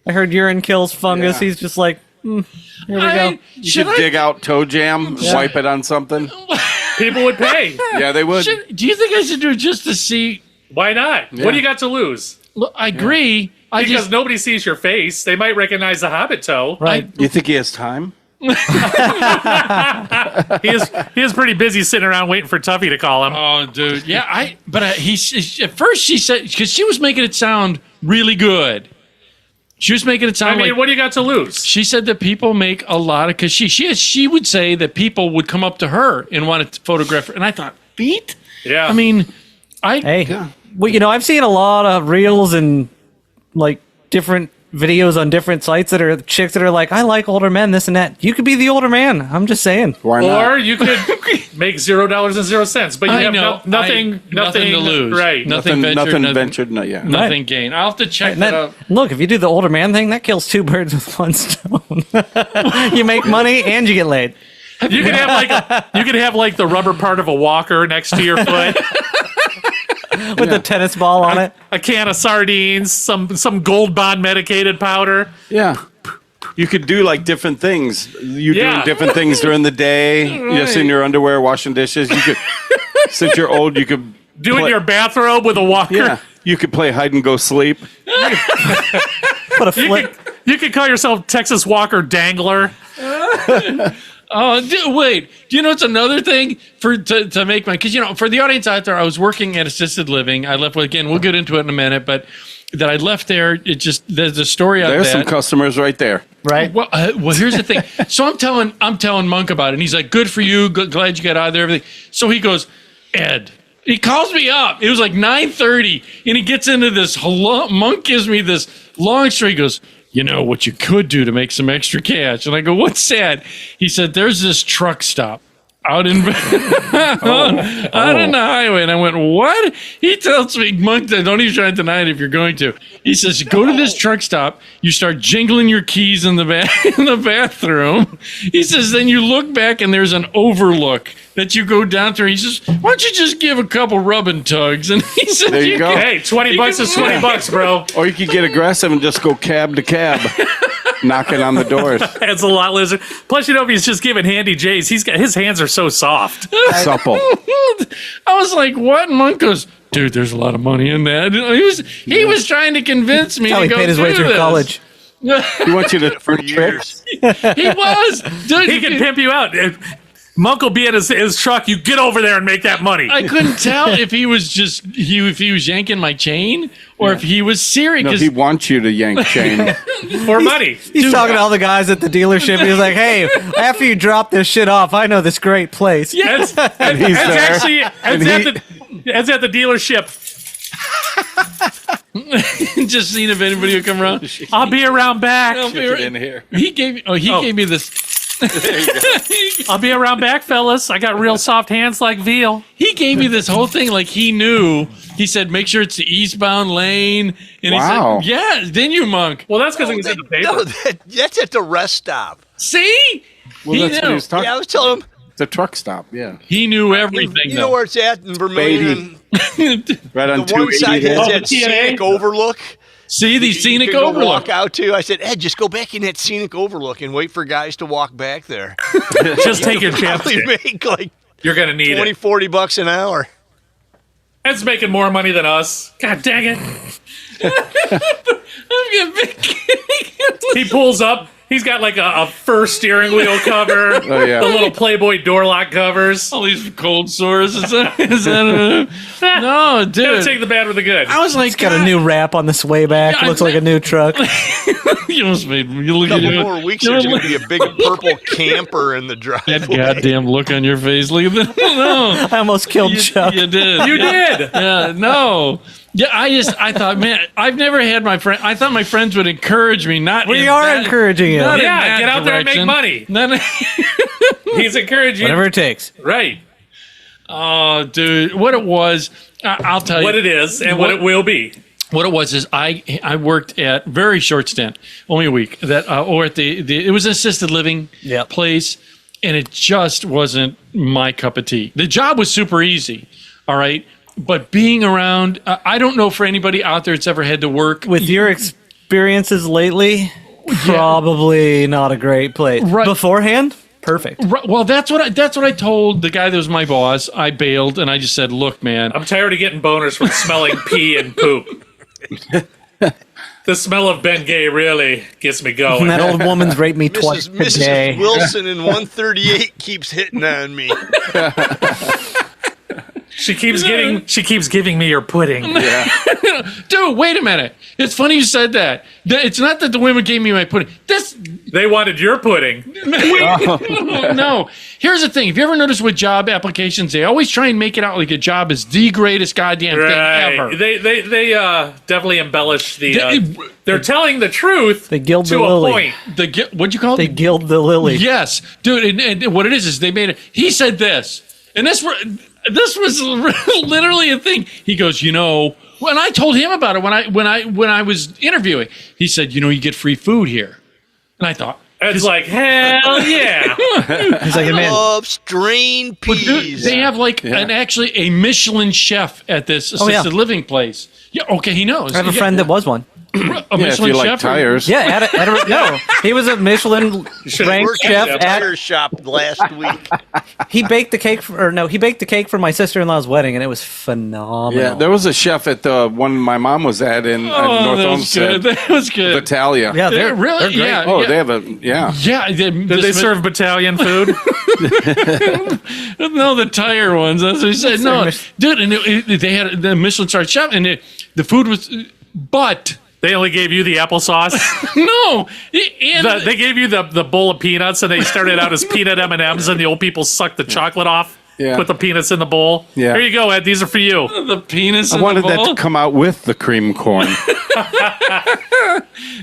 I heard urine kills fungus. Yeah. He's just like, here we go. You should dig out toe jam, wipe it on something. People would pay. Yeah, they would. Do you think I should do it just to see? Why not? Yeah. What do you got to lose? Look, I agree. Because nobody sees your face. They might recognize the Hobbit toe. Right. You think he has time? He is pretty busy sitting around waiting for Tuffy to call him. Oh, dude. Yeah, at first she said, because she was making it sound really good. She was making it sound I mean, like, what do you got to lose? she said that people make a lot of, because she would say that people would come up to her and want to photograph her. And I thought, feet? Yeah. I mean, Hey, well, I've seen a lot of reels and like different videos on different sites that are chicks that are like, I like older men, this and that. You could be the older man. I'm just saying. Why not? Or you could make $0.00, but you I have know. nothing to lose. Right. Nothing ventured, No, yeah. nothing gained. I'll have to check And that that, out. look, if you do the older man thing, that kills two birds with one stone. You make money and you get laid. You could have like the rubber part of a walker next to your foot, With the tennis ball on it. a can of sardines, some Gold Bond medicated powder. Yeah. You could do like different things. You're Yeah. doing different things during the day. Just in your underwear, washing dishes. You could, since you're old, you could Do it in play- your bathrobe with a walker. Yeah. You could play hide and go sleep. Put a flip. You could call yourself Texas Walker Dangler. Oh, wait. Do you know it's another thing to make money? Because, for the audience out there, I was working at assisted living. I left, again, we'll get into it in a minute, but that I left there, there's a story out there. There's some customers right there. Right? Well, here's the thing. So I'm telling Monk about it, and he's like, "Good for you. Glad you got out of there." Everything. So he goes, "Ed." He calls me up. It was like 9:30, and he gets into this. Monk gives me this long story. He goes, "What you could do to make some extra cash?" And I go, "What's that?" He said, "There's this truck stop out in out in the highway." And I went, "What?" He tells me, "Monk, don't even try to deny it if you're going to." He says, "Go to this truck stop. You start jingling your keys in the bathroom." He says, "Then you look back and there's an overlook that you go down through." He says, "Why don't you just give a couple rubbing tugs?" And he said, There you go. Hey, $20 is $20, bro. Or you could get aggressive and just go cab to cab, knocking on the doors. That's a lot, lizard. Plus, if he's just giving handy J's, his hands are so soft. Supple. I was like, "What?" And Monk goes, "Dude, there's a lot of money in that." He was trying to convince me That's how to he go paid his way do through this. college. He wants you to For years. He was, dude. He can pimp you out. Monk will be in his truck. You get over there and make that money. I couldn't tell if he was if he was yanking my chain or if he was serious. No, 'cause he wants you to yank chain. For money. He's talking to all the guys at the dealership. He's like, hey, after you drop this shit off, I know this great place. Ed's he's there. Ed's at the dealership. just seeing if anybody would come around. I'll be around back. here. He gave me this. I'll be around back, fellas. I got real soft hands like veal. He gave me this whole thing like he knew. He said, "Make sure it's the eastbound lane." And Wow. he said, "Yeah." Then you, Monk. Well, that's because it was in the paper. No, that's at the rest stop. See, Well, he that's what knew. he was talking Yeah, I was telling him. It's a truck stop, yeah. He knew everything. You know where it's at in Vermilion. Right on The one side 280. has Oh, that the TNA? scenic overlook. See the You scenic can go overlook. walk out to. I said, Ed, just go back in that scenic overlook and wait for guys to walk back there. Just take your Probably chapstick. make like You're going to need 20, it. 40 bucks an hour. Ed's making more money than us. God dang it. I'm getting big. He pulls up. He's got like a fur steering wheel cover. Oh, yeah. The little Playboy door lock covers. All these cold sores. Is that no, Gotta dude? take the bad with the good. I was like, He's got a new wrap on the sway back. Yeah, Looks like a new truck. You almost made me. You look A at couple you. more weeks, there's going to be a big purple camper in the driveway. That goddamn look on your face. Look at that. No, I almost killed Chuck. you did. You did. Yeah, no. Yeah, I thought, man, I've never had my friend. I thought my friends would encourage me. Not We in are that- encouraging you. not in Yeah, that get out there and make direction. money. Not- He's encouraging. Whatever it takes. Right. oh, dude, what it was, I'll tell you. What it is and what it will be. what it was is I worked at very short stint, only a week, that or at the it was an assisted living Yep. place, and it just wasn't my cup of tea. The job was super easy, all right, but being around, I don't know for anybody out there that's ever had to work With your experiences lately, probably not a great place. Right. Beforehand, perfect. Right, well, that's what I told the guy that was my boss. I bailed, and I just said, "Look, man, I'm tired of getting boners from smelling pee and poop. The smell of Ben Gay really gets me And going. that old woman's raped me twice Mrs. a day. Wilson in 138 keeps hitting on me. She keeps giving me your pudding. dude, wait a minute. It's funny you said that. It's not that the women gave me my pudding. They wanted your pudding. No. Here's the thing. Have you ever noticed with job applications, they always try and make it out like a job is the greatest goddamn thing ever. They definitely embellish the. They're telling the truth. They gild to the a lily. point. What'd you call They it? gild the lily. Yes, dude. And what it is they made it. He said this, and this was literally a thing. He goes, when I told him about it when I was interviewing, he said, you get free food here, and I thought. It's like, hell yeah. He's like, man, Love strained Dude, peas. they have actually a Michelin chef at this assisted living place. Yeah, okay, he knows. I have a friend that was one. A Yeah, if Michelin you like chef. tires. Yeah, no, he was a Michelin ranked Worked chef at a at. tire shop last week. He baked the cake for my sister-in-law's wedding, and it was phenomenal. Yeah, there was a chef at the one my mom was at in North that was good. Olmsted, That was good. Vitalia. Yeah, they're really, they're great. yeah. Oh, yeah. they have a Yeah, Did they serve battalion food? No, the tire ones. That's what he said. No, dude, and they had the Michelin star chef, and the food was, but They only gave you the applesauce. no, and They gave you the bowl of peanuts, and they started out as peanut M&Ms, and the old people sucked the chocolate off. Yeah. Put the peanuts in the bowl. Yeah. Here you go, Ed. These are for you. the penis. I in wanted the that bowl. to come out with the cream corn.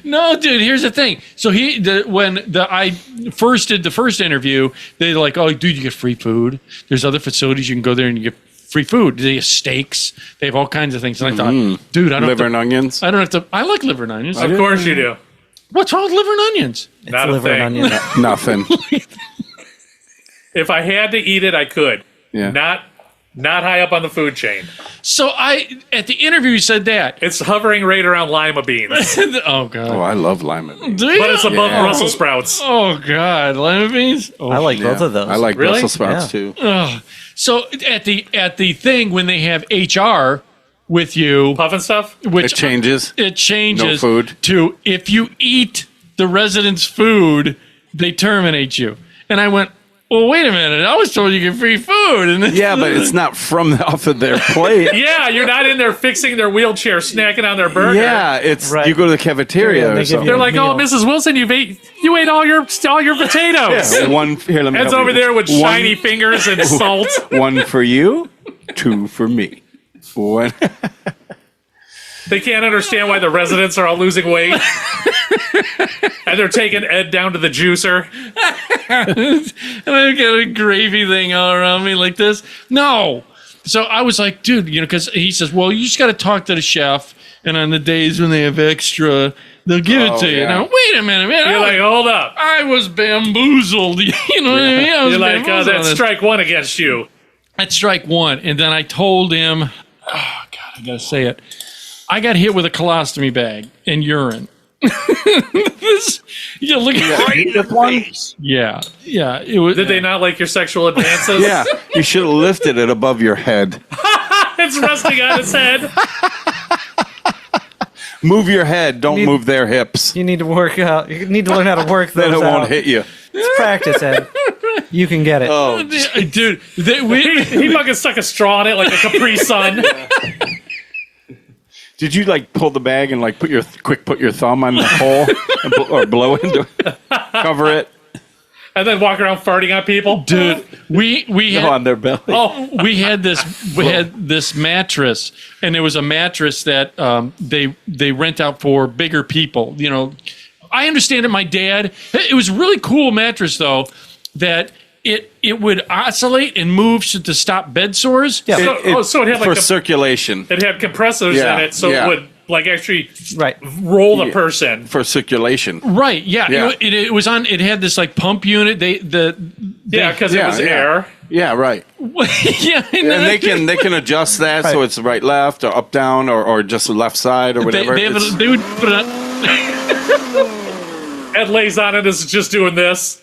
No, dude. Here's the thing. So I first did the first interview, they're like, "Oh, dude, you get free food. There's other facilities you can go there and you get free food. They have steaks. They have all kinds of things." And I thought, dude, I don't Liver have and to, onions. I don't have to. I like liver and onions. Of course you do. What's wrong with liver and onions? It's Not a liver and thing. onion. Nothing. If I had to eat it, I could. Yeah. Not high up on the food chain. So at the interview, you said that. It's hovering right around lima beans, Oh god. Oh, I love lima beans. Do you? but it's above Yeah. Brussels sprouts. Oh god, lima beans. Oh, I like Yeah. both of those. I like Really? Brussels sprouts Yeah. too. So at the thing when they have HR with you, Puffin stuff? which It changes. it changes No food. to if you eat the residents' food, they terminate you. And I went, well, wait a minute. I was told you get free food. And then, Yeah, but it's not from off of their plate. Yeah, you're not in there fixing their wheelchair, snacking on their burger. Yeah, it's Right. you go to the cafeteria Yeah, they or give something. They're like, oh, Meal. Mrs. Wilson, you ate all your potatoes. Yeah, one here. Let me Ed's help over you. there with One- shiny fingers and salt. One for you, two for me. One. They can't understand why the residents are all losing weight. And they're taking Ed down to the juicer. and I've got a gravy thing all around me like this. No. So I was like, dude, because he says, well, you just got to talk to the chef. And on the days when they have extra, they'll give it Oh, to you. yeah. Now, wait a minute, man. You're like, hold up. I was bamboozled. You know what I mean? I was You're like, bamboozled on that's this. strike one against you. That's strike one. And then I told him, oh, God, I got to say it. I got hit with a colostomy bag and urine. Look at Right in the face. Yeah. It was. Did they not like your sexual advances? Yeah, you should have lifted it above your head. It's resting on his head. Move your head. Don't move their hips. You need to work out. You need to learn how to work those Then it out. won't hit you. It's practice, Ed. You can get it. Oh, Dude, He fucking stuck a straw in it like a Capri Sun. did you like pull the bag and like put your thumb on the hole and or blow into it, cover it And then walk around farting on people. dude, we had, on their belly? oh, we had this mattress, and it was a mattress that they rent out for bigger people. I understand it. My dad. It was a really cool mattress though, that it would oscillate and move to stop bed sores. Yeah. So it had like for circulation. it had compressors Yeah, in it, so yeah. it would like actually Right. roll the person. for circulation. Right. Yeah. Yeah. It was on. It had this like pump unit. Yeah, because it Yeah, was yeah. air. Yeah, right. yeah. And they can adjust that so it's right, left, or up, down, or just left side, or whatever. It's- They would put it on. Ed lays on it and is just doing this.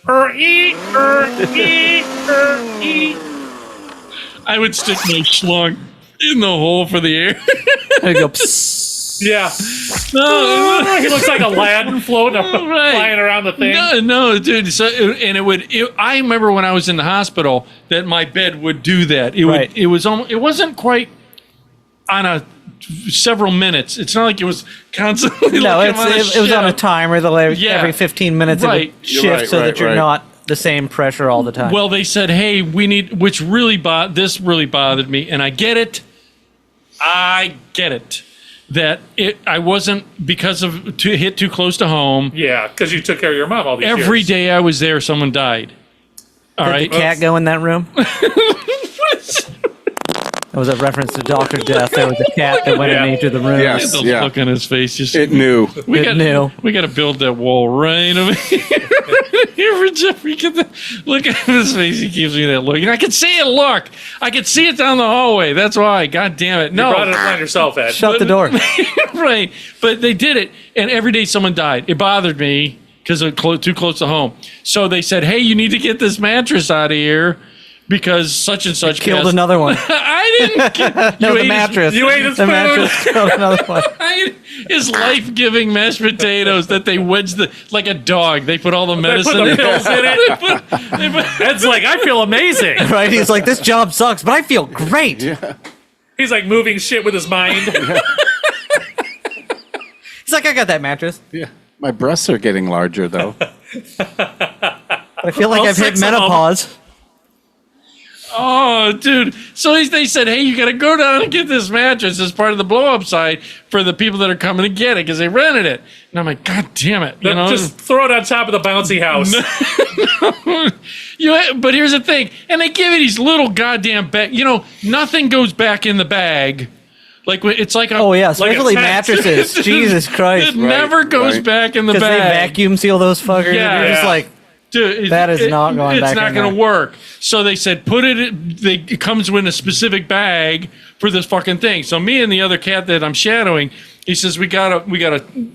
I would stick my schlong in the hole for the air. There you go. Psst. Yeah. No, He looks like Aladdin floating, Right. flying around the thing. no, dude. So, and it would. I remember when I was in the hospital that my bed would do that. It Right. would. It was almost. It wasn't quite on a several minutes. It's not like it was constantly. No, like I'm on a it was on a ship. timer. Yeah. Every 15 minutes Right. it would You're shift right, so that right, you're right. not the same pressure all the time. Well, they said, "Hey, we need," which really this really bothered me, and I get it. That I wasn't because of hit too close to home. Yeah, because you took care of your mom all these years. Every day I was there, someone died. All Did right. the cat go in that room? That was a reference to Dr. Death. There was a cat that went Yeah. in each of the rooms. Yes. The Yeah. look on his face just. it knew. we it got knew. We got to build that wall right over here. Here for Jeffrey. Get the look at his face. He gives me that look, and I can see it. Look, I can see it down the hallway. That's why. God damn it! You No, brought it upon yourself, Ed. Shut the door. right. But they did it, and every day someone died. It bothered me because it too close to home. So they said, "Hey, you need to get this mattress out of here because such and such Killed passed." another one. I didn't. No, You the ate mattress. you ate his the food. mattress killed another one. His life-giving mashed potatoes that they wedged like a dog. They put all the They medicine put the in. pills in it. Ed's like, I feel amazing. Right? He's like, this job sucks, but I feel great. He's like moving shit with his mind. He's like, I got that mattress. Yeah. My breasts are getting larger, though. But I feel like All I've hit 6 of 'em. menopause. Oh, dude. So they said, hey, you got to go down and get this mattress as part of the blow-up site for the people that are coming to get it because they rented it. And I'm like, God damn it. You know, Just throw it on top of the bouncy house. But here's the thing. And they give you these little goddamn bag. You know, nothing goes back in the bag. Like it's like a, Oh, yeah, Like a especially tent. mattresses. Jesus Christ. It never goes right. back in the Because they bag. vacuum seal those fuckers. Yeah, and you're just yeah. like, Dude, That is not going it's back not in going to there. work. So they said, it comes in a specific bag for this fucking thing. So me and the other cat that I'm shadowing, he says, we gotta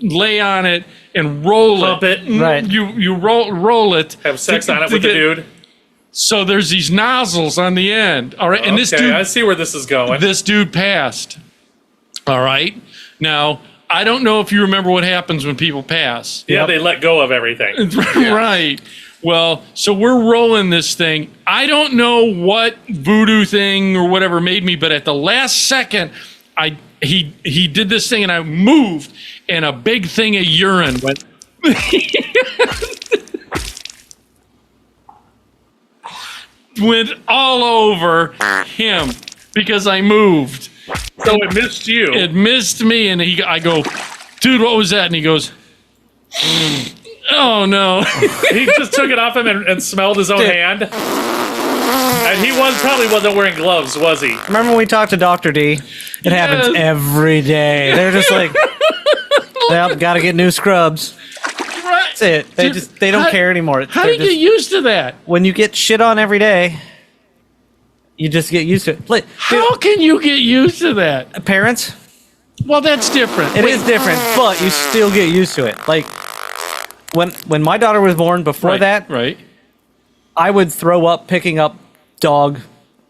lay on it and roll Pump it. Right. You roll it. Have sex to- on it to with the get- dude. So there's these nozzles on the end. All right. And this Okay, I dude, see where this is going. this dude passed. All right. Now, I don't know if you remember what happens when people pass. Yeah, they let go of everything. Right. Well, so we're rolling this thing. I don't know what voodoo thing or whatever made me, but at the last second, he did this thing and I moved, and a big thing of urine went. Went all over him because I moved. So it missed you. It missed me, and I go, dude, what was that? And he goes, oh no. He just took it off him and smelled his own Dude. hand. And he probably wasn't wearing gloves, was he? remember when we talked to Dr. D? It happens Yes. every day. They're just like, yep, got to get new scrubs. That's it. They don't How- care anymore. How do you They're get used to that? when you get shit on every day, you just get used to it. Like, How can you get used to that? parents, Well, that's different. it is different, but you still get used to it. Like when my daughter was born, before right, that, right? I would throw up picking up dog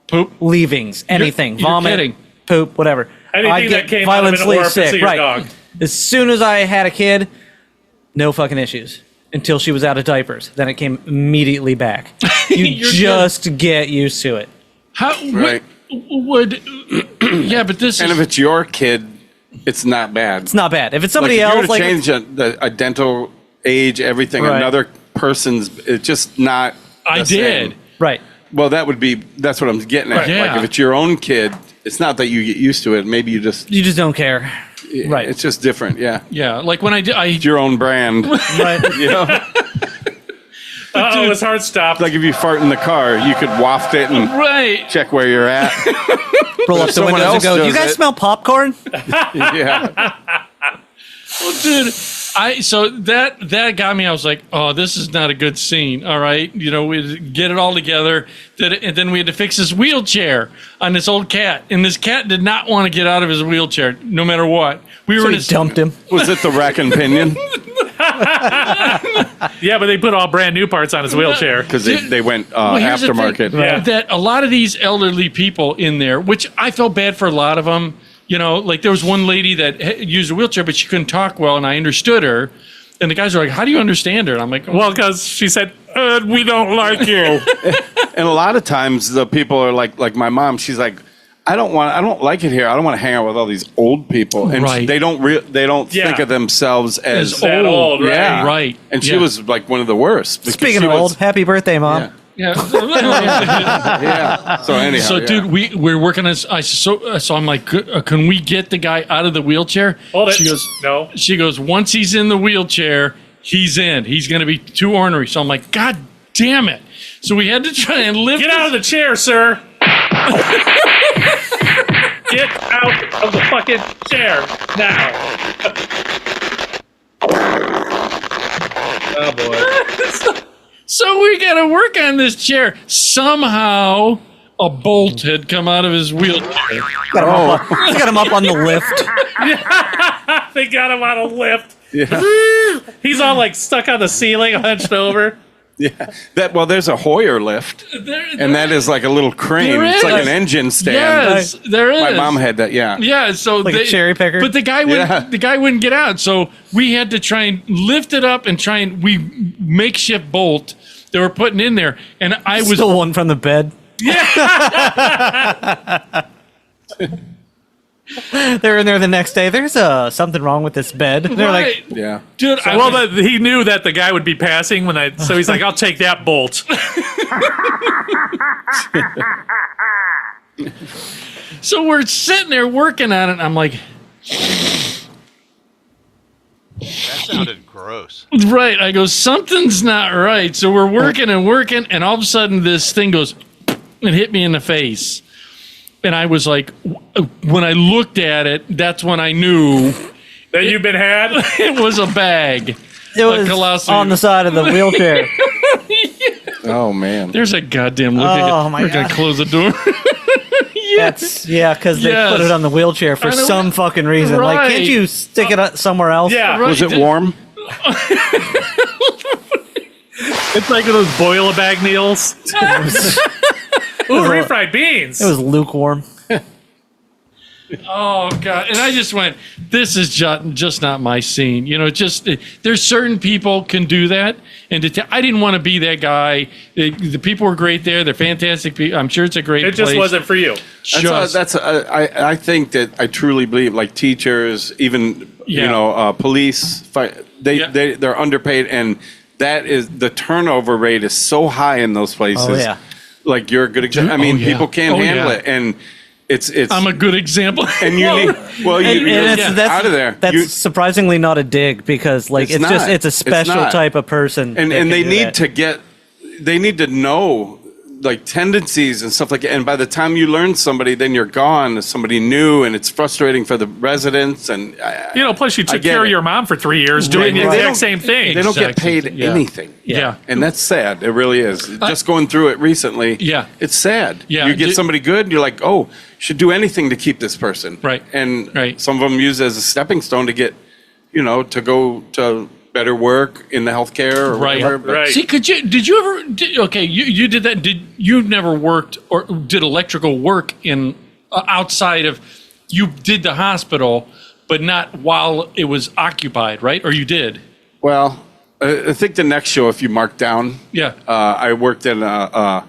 Poop. leavings, anything, you're vomit, kidding. poop, whatever. Anything I'd that get came out of an violently orifice of sick. your Right. dog. As soon as I had a kid, no fucking issues until she was out of diapers. Then it came immediately back. You You're just get used to it. How Right. would yeah, but this And is if it's your kid, it's not bad. It's not bad. If it's Like somebody if you were else, to like change a dental age, everything, Right. another person's, it's just not. I the did. same. right. Well, that's what I'm getting at. Right. Yeah. Like if it's your own kid, it's not that you get used to it. Maybe you just, You just don't care. Right. It's just different. Yeah. Yeah, like when I It's your own brand. Right. You know, Oh, his heart stopped. like if you fart in the car, you could waft it and right. check where you're at. Roll up the someone windows and else go, "Do you does guys it- smell popcorn?" Yeah. Dude, so that got me. I was like, oh, this is not a good scene. All right, we get it all together. And then we had to fix his wheelchair on this old cat, and this cat did not want to get out of his wheelchair, no matter what. We So were in he his dumped him. Was it the rack and pinion? Yeah, but they put all brand new parts on his wheelchair. Because they went Well, here's the thing, aftermarket. Yeah. that a lot of these elderly people in there, which I felt bad for a lot of them. Like there was one lady that used a wheelchair, but she couldn't talk well, and I understood her. And the guys were like, "How do you understand her?" And I'm like, Well, because she said, "We don't like you." And a lot of times the people are like my mom. She's like, I don't like it here. I don't want to hang out with all these old people. And Right. they don't Yeah. think of themselves as that old, right? Yeah. Right. And she Yeah. was like one of the worst. because Speaking she of was- old, happy birthday, Mom. Yeah. yeah. Yeah. So anyhow. So, yeah. dude, we're working on. So I'm like, can we get the guy out of the wheelchair? Hold it. She goes, No. She goes, once he's in the wheelchair, he's in. He's going to be too ornery. So I'm like, God damn it! So we had to try and lift. Get out of the chair, sir. Get out of the fucking chair now. Oh boy. So we got to work on this chair. Somehow, a bolt had come out of his wheelchair. Got him up on the lift. They got him on a lift. Yeah. He's all like stuck on the ceiling, hunched over. Yeah. There's a Hoyer lift. And that is like a little crane. There It's like is. an engine stand. Yes, there is. My mom had that, yeah. Yeah, so Like a cherry picker? But the guy Yeah. wouldn't get out. So we had to try and lift it up and we makeshift bolt they were putting in there, and I was Stole one from the bed. They're in there the next day. There's something wrong with this bed. They're right, like, Yeah. dude. I Well, was- but he knew that the guy would be passing so he's like, I'll take that bolt. so we're sitting there working on it. And I'm like, That sounded gross. right. I go, something's not right. So we're working, and all of a sudden this thing goes and hit me in the face. And I was like, when I looked at it, that's when I knew That you've been had? it was a bag. it was Colosseum. on the side of the wheelchair. Oh, man. There's a goddamn look. Oh, my We're going God. to close the door. That's because they Yes. put it on the wheelchair for I know. some fucking reason. Like, Right. can't you stick it somewhere else? Yeah. Right. Was it warm? It's like those boil-a-bag meals. Ooh, refried beans. It was lukewarm. Oh God! And I just went, "This is just not my scene." There's certain people can do that, and I didn't want to be that guy. The people were great there; they're fantastic people. I'm sure it's a great. It just place. wasn't for you. I think that I truly believe like teachers, even police, they're underpaid, and that is the turnover rate is so high in those places. Oh, yeah. Like you're a good example. I mean, yeah. people can't Oh, handle yeah. it, and it's. I'm a good example. and you need well, And you're that's out of there. That's You- surprisingly not a dig because, like, It's it's just not. it's a It's special not. type of person. and that and can they do need that. they need to know like tendencies and stuff like that. And by the time you learn somebody, then you're gone to somebody new, and it's frustrating for the residents. And Plus you I took get care of it. your mom for 3 years doing the Right. They exact don't- same thing. they don't get Exactly. paid Yeah. anything. Yeah. And that's sad. It really is. Just going through it recently. Yeah. It's sad. Yeah. You get somebody good, you're like, oh, should do anything to keep this person. Right. And Right. some of them use it as a stepping stone to get, to go to better work in the healthcare or Right. whatever. But Right. See, did you ever? You did that. You never worked or did electrical work in outside of? You did the hospital, but not while it was occupied, right? Or you did? Well, I think the next show, if you mark down, Yeah. I worked in a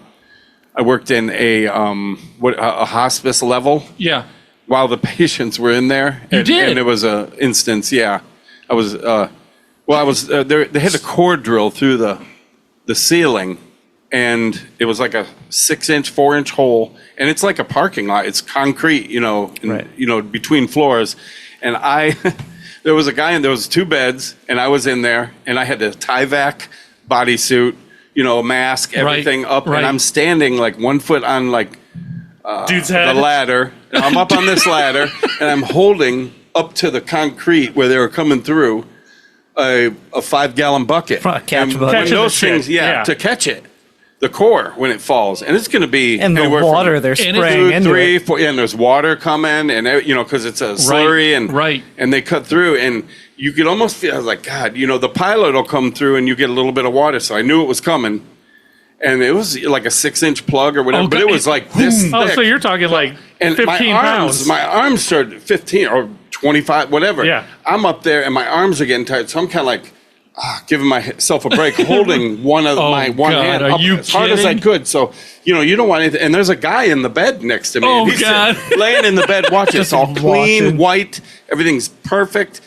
hospice level. Yeah. While the patients were in there. You did? And it was a instance, yeah. I was, they had a core drill through the ceiling, and it was like a 6-inch, 4-inch hole, and it's like a parking lot. It's concrete, Right. between floors. And there was a guy, and there was 2 beds, and I was in there, and I had a Tyvek bodysuit, mask, everything up, right. and I'm standing like 1 foot on like Dude's the head. ladder. And I'm up on this ladder, and I'm holding up to the concrete where they were coming through a 5-gallon bucket. Catch And bucket. when Catching those the things, shit. Yeah. to catch it, the core when it falls, and it's going to be And the anywhere from water they're And it's spraying 2, into 3, it. 4, and there's water coming, and because it's a slurry, and right. and they cut through, and you could almost feel. I was like, God, the pilot will come through, and you get a little bit of water, so I knew it was coming, and it was like a 6-inch plug or whatever, Oh, but it God. was like this. Oh, thick. so you're talking like And 15 pounds. my arms started 15 or 25, whatever. Yeah. I'm up there, and my arms are getting tight, so I'm kind of like. Giving myself a break, holding one Oh, hand God, are up you as hard as I kidding? could. So, you don't want anything. And there's a guy in the bed next to me. Oh, and he's God. laying in the bed watching. It's all clean, watching. white. Everything's perfect.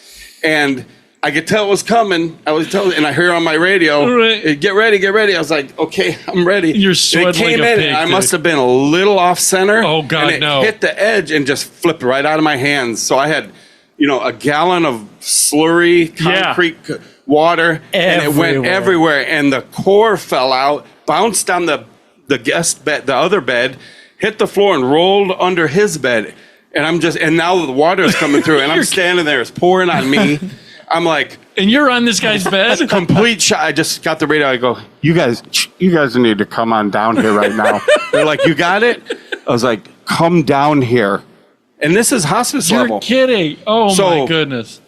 And I could tell it was coming. And I hear on my radio, Right. get ready, get ready. I was like, okay, I'm ready. You're And sweating it came like a in, pig, and I dude. must have been a little off center. Oh, God, and it no. hit the edge and just flipped right out of my hands. So I had, a gallon of slurry Yeah. concrete water, and it went Everywhere. everywhere. And the core fell out, bounced on the guest bed, the other bed, hit the floor, and rolled under his bed. And now the water is coming through, and I'm standing there, it's pouring on me. I'm like, And you're on this guy's bed? complete shot. I just got the radio. I go, you guys need to come on down here right now. They're like, you got it? I was like, come down here. And this is hospice You're level. kidding. Oh, So- my goodness.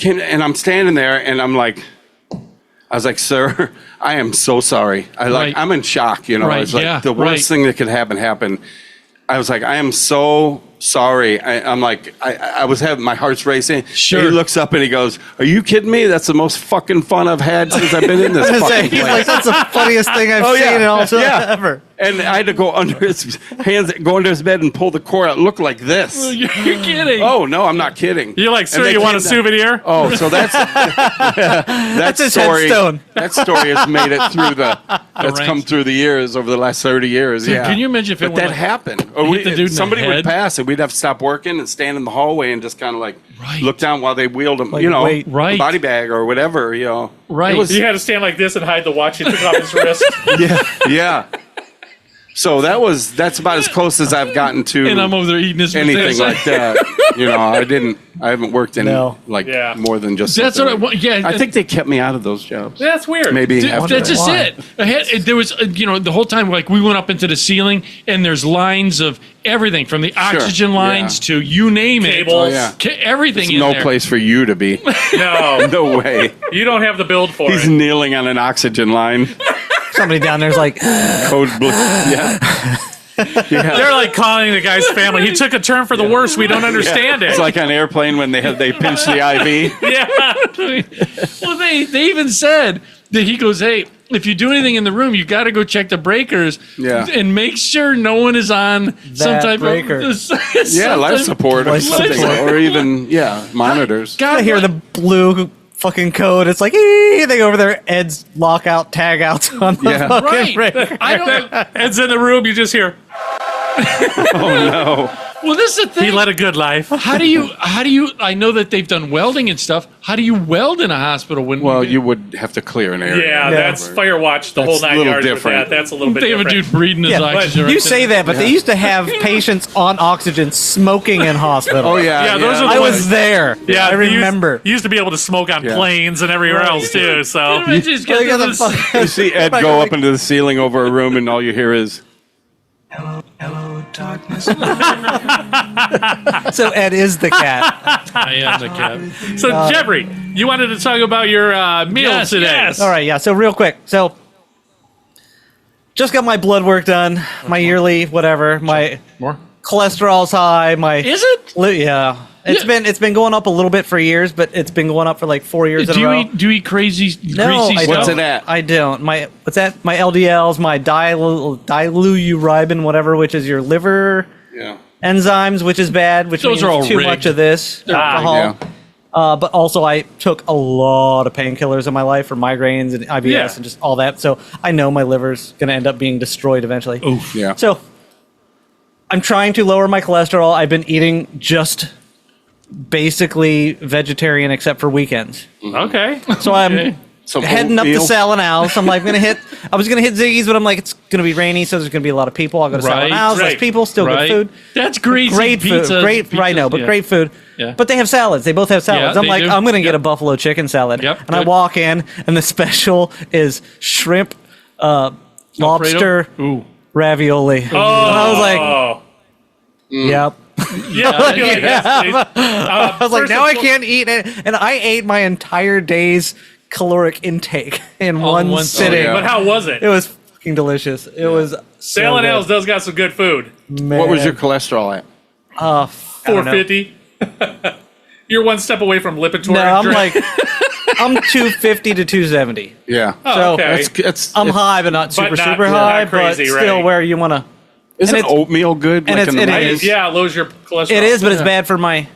And I'm standing there, and I was like, sir, I am so sorry. Right. I'm in shock. Right, It's like yeah, the worst right. thing that could happen happened. I was like, I am so sorry. I'm like, I was having my heart's racing. Sure. And he looks up and he goes, "Are you kidding me? That's the most fucking fun I've had since I've been in this fucking He's place." like, that's the funniest thing I've Oh, seen yeah. in all time Yeah. ever. And I had to go under his hands, go under his bed and pull the core out. It looked like this. You're kidding. Oh no, I'm not kidding. You're like, And sir, they you want a came down- souvenir? Oh, so that's his story. headstone. That story has made it through that's come ranks. through the years over the last 30 years. Yeah. Can you imagine if it But were that like- happened? Or hit the dude in the somebody would head? pass and we'd have to stop working and stand in the hallway and just kind of like Right. look down while they wheeled him, Like, wait. Right. body bag or whatever, Right. It was, You had to stand like this and hide the watch you took off his wrist. yeah. So that's about as close as I've gotten to And I'm over there eating this anything potato. like that. I haven't worked in No. Yeah. more than just. That's what I something. want. Yeah. I think they kept me out of those jobs. That's weird. Maybe Dude, after that's that. just it. There was, the whole time, like we went up into the ceiling, and there's lines of everything from the oxygen lines to you name Cables. it. Oh, yeah. Everything in No there. place for you to be. No, No way. you don't have the build for He's it. kneeling on an oxygen line. Somebody down there's like, Code blue. Yeah. They're like calling the guy's family. He took a turn for the worse. We don't understand it. It's like on airplane when they pinch the IV. yeah. Well, they even said that he goes, hey, if you do anything in the room, you got to go check the breakers, Yeah. and make sure no one is on some type breaker. of Yeah, life support or Life something, support. or even monitors. God, I hear the blue fucking code. It's like, "Ee," they go over there, Ed's lockout, tag outs on the Yeah. fucking right. breaker. I don't. Ed's in the room. You just hear, Well, this is the thing. he led a good life. How do you? I know that they've done welding and stuff. How do you weld in a hospital when? Well, you would have to clear an area. Yeah, that's fire watch, the That's whole a 9 little yards different. with that. That's a little bit they have a different. dude breathing his Yeah, oxygen. but right you say there. that, but they used to have patients on oxygen smoking in hospital. Oh yeah. Yeah, those are I the was there. Yeah, I you used- remember. You used to be able to smoke on Yeah. planes and everywhere else too. So Can you imagine he's got Like, what the this- fuck? You see Ed go up into the ceiling over a room, and all you hear is. So Ed is the cat. I am the cat. So Jeffrey, you wanted to talk about your meal Yes, today. yes. All right, yeah. So real quick, so just got my blood work done, my yearly whatever. My More? cholesterol's high. My Is it? yeah. It's been going up a little bit for years, but it's been going up for like 4 years in a row. Do you eat crazy, No, greasy I stuff? What's don't. it at? I don't. What's that? My LDLs, my diluribin, whatever, which is your liver Yeah. enzymes, which is bad, which Those means are all too rigged. much of this alcohol. Yeah. But also, I took a lot of painkillers in my life for migraines and IBS Yeah. and just all that. So I know my liver's going to end up being destroyed eventually. Oof. Yeah. So I'm trying to lower my cholesterol. I've been eating just basically vegetarian except for weekends. Okay. So Okay. Some heading up to oatmeal. Salinals. I'm like, I was gonna hit Ziggy's, but I'm like, it's gonna be rainy, so there's gonna be a lot of people. I'll go to Right, Salinals. Less right, people, still right. good food. That's greasy Great food, pizzas, great. Right, no, but yeah. great food. Yeah. But they have salads. They both have salads. Yeah, I'm they like, do. I'm gonna get Yep. a buffalo chicken salad. Yep, And I good. walk in, and the special is shrimp, lobster, Ooh. ravioli. Oh, And I was like, yep. yeah. I feel like yes, please. I was like, First now I and can't eat it. And I ate my entire day's caloric intake in one one sitting. yeah. But how was it? It was fucking delicious. It was so Salad Ales good. does got some good food. What was your cholesterol at? I don't know. 450. You're one step away from Lipitor. No, I'm drink. like, I'm 250 to 270. Yeah. So okay. I'm high, but not super, not- super not high, crazy, but still right. where you want to. Isn't and it's- oatmeal good? and like in the it morning? is. Yeah, it lowers your cholesterol. It is, but it's bad for my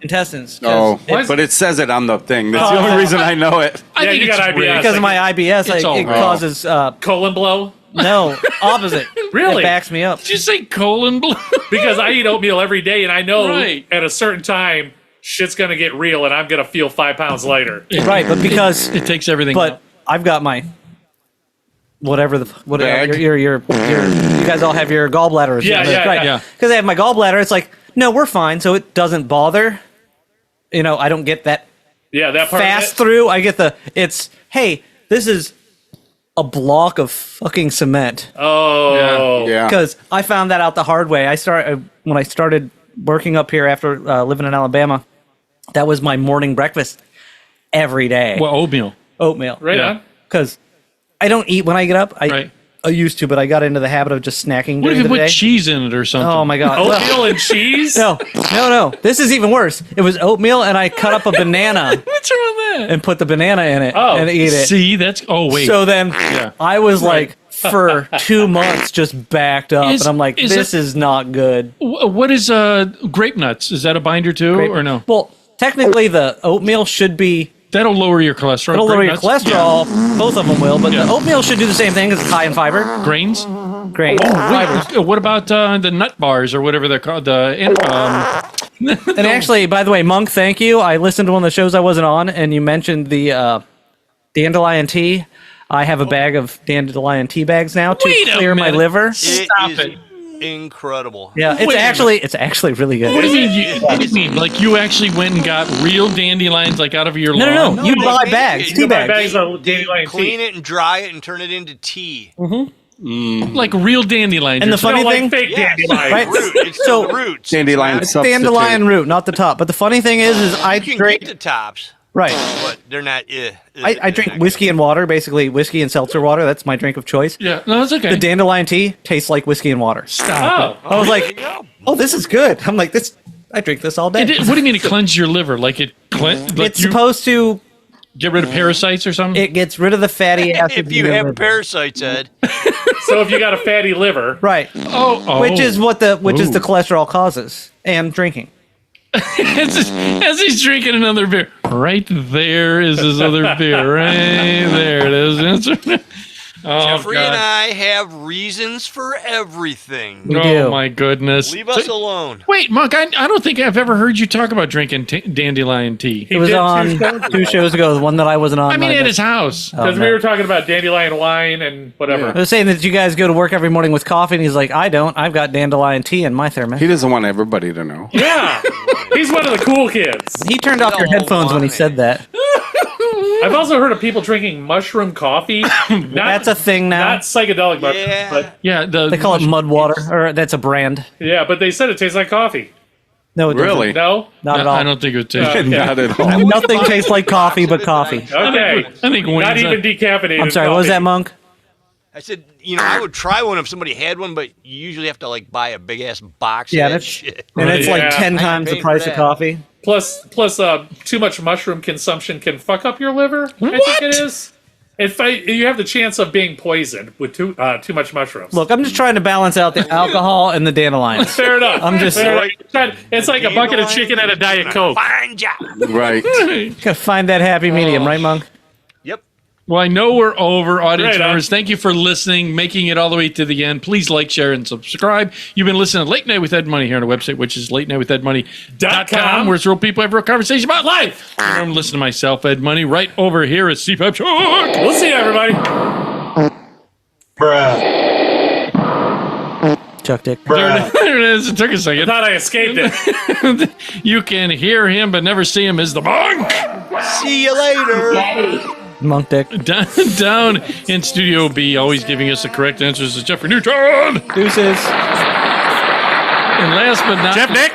intestines. 'cause Oh, it- but it says it on the thing. That's the only reason I know it. I Yeah, think you it's got IBS. rigged. because of my IBS, It's all it wrong. causes colon blow. no opposite. Really? It backs me up. Did you say colon blue? Because I eat oatmeal every day, and I know Right. at a certain time shit's gonna get real, and I'm gonna feel 5 pounds lighter. Right, but because It takes everything but out. I've got my whatever Bag? your you guys all have your gallbladder. Yeah, yeah, right. yeah. Because I have my gallbladder, it's like no, we're fine, so it doesn't bother. You know, I don't get that Yeah, that part. fast of it, through. I get it's hey, this is a block of fucking cement. Oh, Yeah. Because I found that out the hard way. When I started working up here after living in Alabama. That was my morning breakfast every day. Well, oatmeal. Oatmeal. right Yeah. on. Because I don't eat when I get up. Right. I used to, but I got into the habit of just snacking What if during you the put day. cheese in it or something? Oh my god. Oatmeal and cheese. No. This is even worse. It was oatmeal, and I cut up a banana What's wrong with that? and put the banana in it Oh. and eat it. See, that's. Oh, wait. So then I was like, for 2 months, just backed up, Is- and I'm like, is this it- is not good. What is grape nuts? Is that a binder too, or no? Well, technically, the oatmeal should be. That'll lower your cholesterol. It'll lower Grape your nuts? cholesterol. Both of them will, but Yeah. the oatmeal should do the same thing because it's high in fiber. Yeah. Grains. Great. Wait, what about the nut bars or whatever they're called? And actually, by the way, Monk, thank you. I listened to one of the shows I wasn't on, and you mentioned the dandelion tea. I have a bag of dandelion tea bags now to Wait a clear my minute. liver. Stop is it. incredible. Yeah, Wait a it's actually really good. What do you mean? What do you mean? Like you actually went and got real dandelions, like out of your lawn? No. You No, buy you bags, can- tea you My bags. bags of dandelion Clean tea. it and dry it and turn it into tea. Like real dandelions. And or the funny No, thing, like fake Yes. dandelion. Right? Root. It's So- the roots. Dandelion substitute. dandelion root, not the top. But the funny thing is I You can drink get the tops, right. but they're not. I drink whiskey and water, basically whiskey and seltzer water. That's my drink of choice. Yeah, no, that's okay. The dandelion tea tastes like whiskey and water. Stop Oh, I was There you like, go. oh, this is good. I'm like, this. I drink this all day. it. What do you mean it cleanses your liver? Like it like It's you supposed to. get rid of parasites or something? It gets rid of the fatty acids. If you in your have liver. parasites, Ed, so if you got a fatty liver, right, oh. which is what the cholesterol causes, and drinking. as he's drinking another beer. Right there is his other beer. Right there it is. Oh, Jeffrey God. and I have reasons for everything. We Oh do. my goodness! Leave us So- alone. Wait, Monk, I don't think I've ever heard you talk about drinking dandelion tea. It was did on 2 shows ago. The one that I wasn't on. I mean, like at that. his house. because no. we were talking about dandelion wine and whatever. I was saying that you guys go to work every morning with coffee, and he's like, I don't. I've got dandelion tea in my thermos. He doesn't want everybody to know. Yeah, he's one of the cool kids. He turned off your Don't headphones when he want said that. I've also heard of people drinking mushroom coffee. Not, That's a thing now. not psychedelic mushrooms, Yeah. but Yeah, They call it mud water, or that's a brand. yeah, but they said it tastes like coffee. No, it doesn't. Really? No, Not at all. I don't think it would taste. Okay. Not at all. Nothing tastes like coffee but coffee. okay, I think not Wayne's even decaffeinated. I'm sorry, what was coffee. that, Monk? I said, I would try one if somebody had one, but you usually have to like buy a big ass box. Yeah, of that that's- shit. And it's like Yeah. 10 I times can the pay price for of that. coffee. Plus, too much mushroom consumption can fuck up your liver. I think it is. You have the chance of being poisoned with too much mushrooms. Look, I'm just trying to balance out the alcohol and the dandelions. fair enough. I'm just- Fair enough. It's like a bucket of chicken and a Diet Coke. Fine job. Right. Gotta find that happy medium, right, Monk? Yep. Well, I know we're over, audience Right on. members. Thank you for listening, making it all the way to the end. Please like, share, and subscribe. You've been listening to Late Night with Ed Money here on our website, which is latenightwithedmoney.com, where it's real people have real conversation about life. I'm listening to myself, Ed Money, right over here at CPAP Talk. We'll see you, everybody. Chuck Dick. There it is. It took a second. Thought I escaped it. You can hear him but never see him as the monk. See you later. Gay. Monk Dick. Down in Studio B, always giving us the correct answers is Jeffrey Newton. Deuces. And last but not Jeff Nick.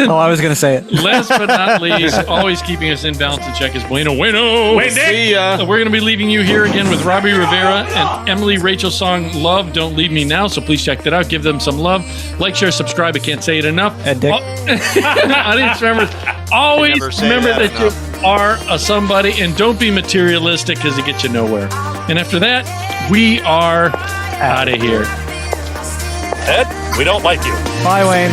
Oh, I was going to say it. Last but not least, always keeping us in balance and check is Bueno. Wait, Nick. See ya. So we're going to be leaving you here again with Robbie Rivera and Emily Rachel's song Love Don't Leave Me Now. So please check that out. Give them some love. Like, share, subscribe. I can't say it enough. Ed Dick. Audience members, always Never say remember that that you are a somebody and don't be materialistic because it gets you nowhere. And after that, we are out of here. Ed, we don't like you. Bye, Wayne.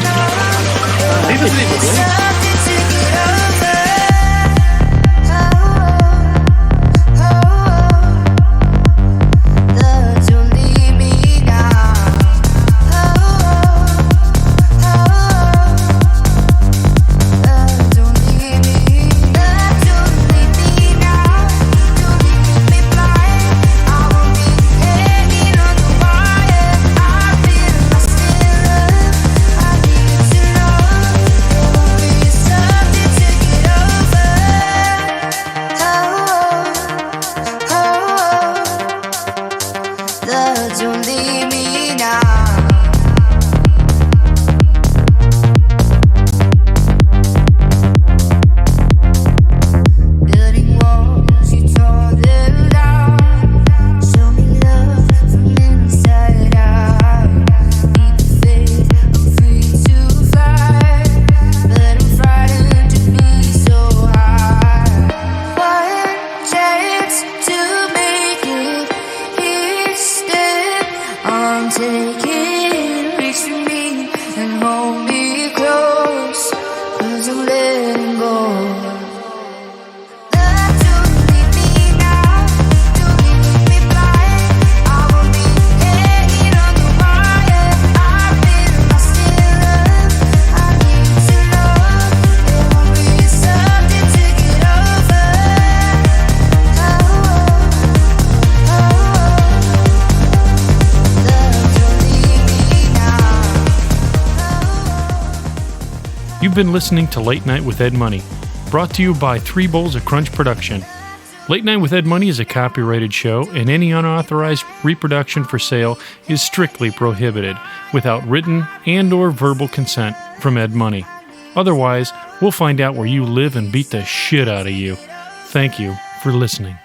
You've been listening to Late Night with Ed Money, brought to you by 3 Bowls of Crunch Production. Late Night with Ed Money is a copyrighted show, and any unauthorized reproduction for sale is strictly prohibited without written and/or verbal consent from Ed Money. Otherwise, we'll find out where you live and beat the shit out of you. Thank you for listening.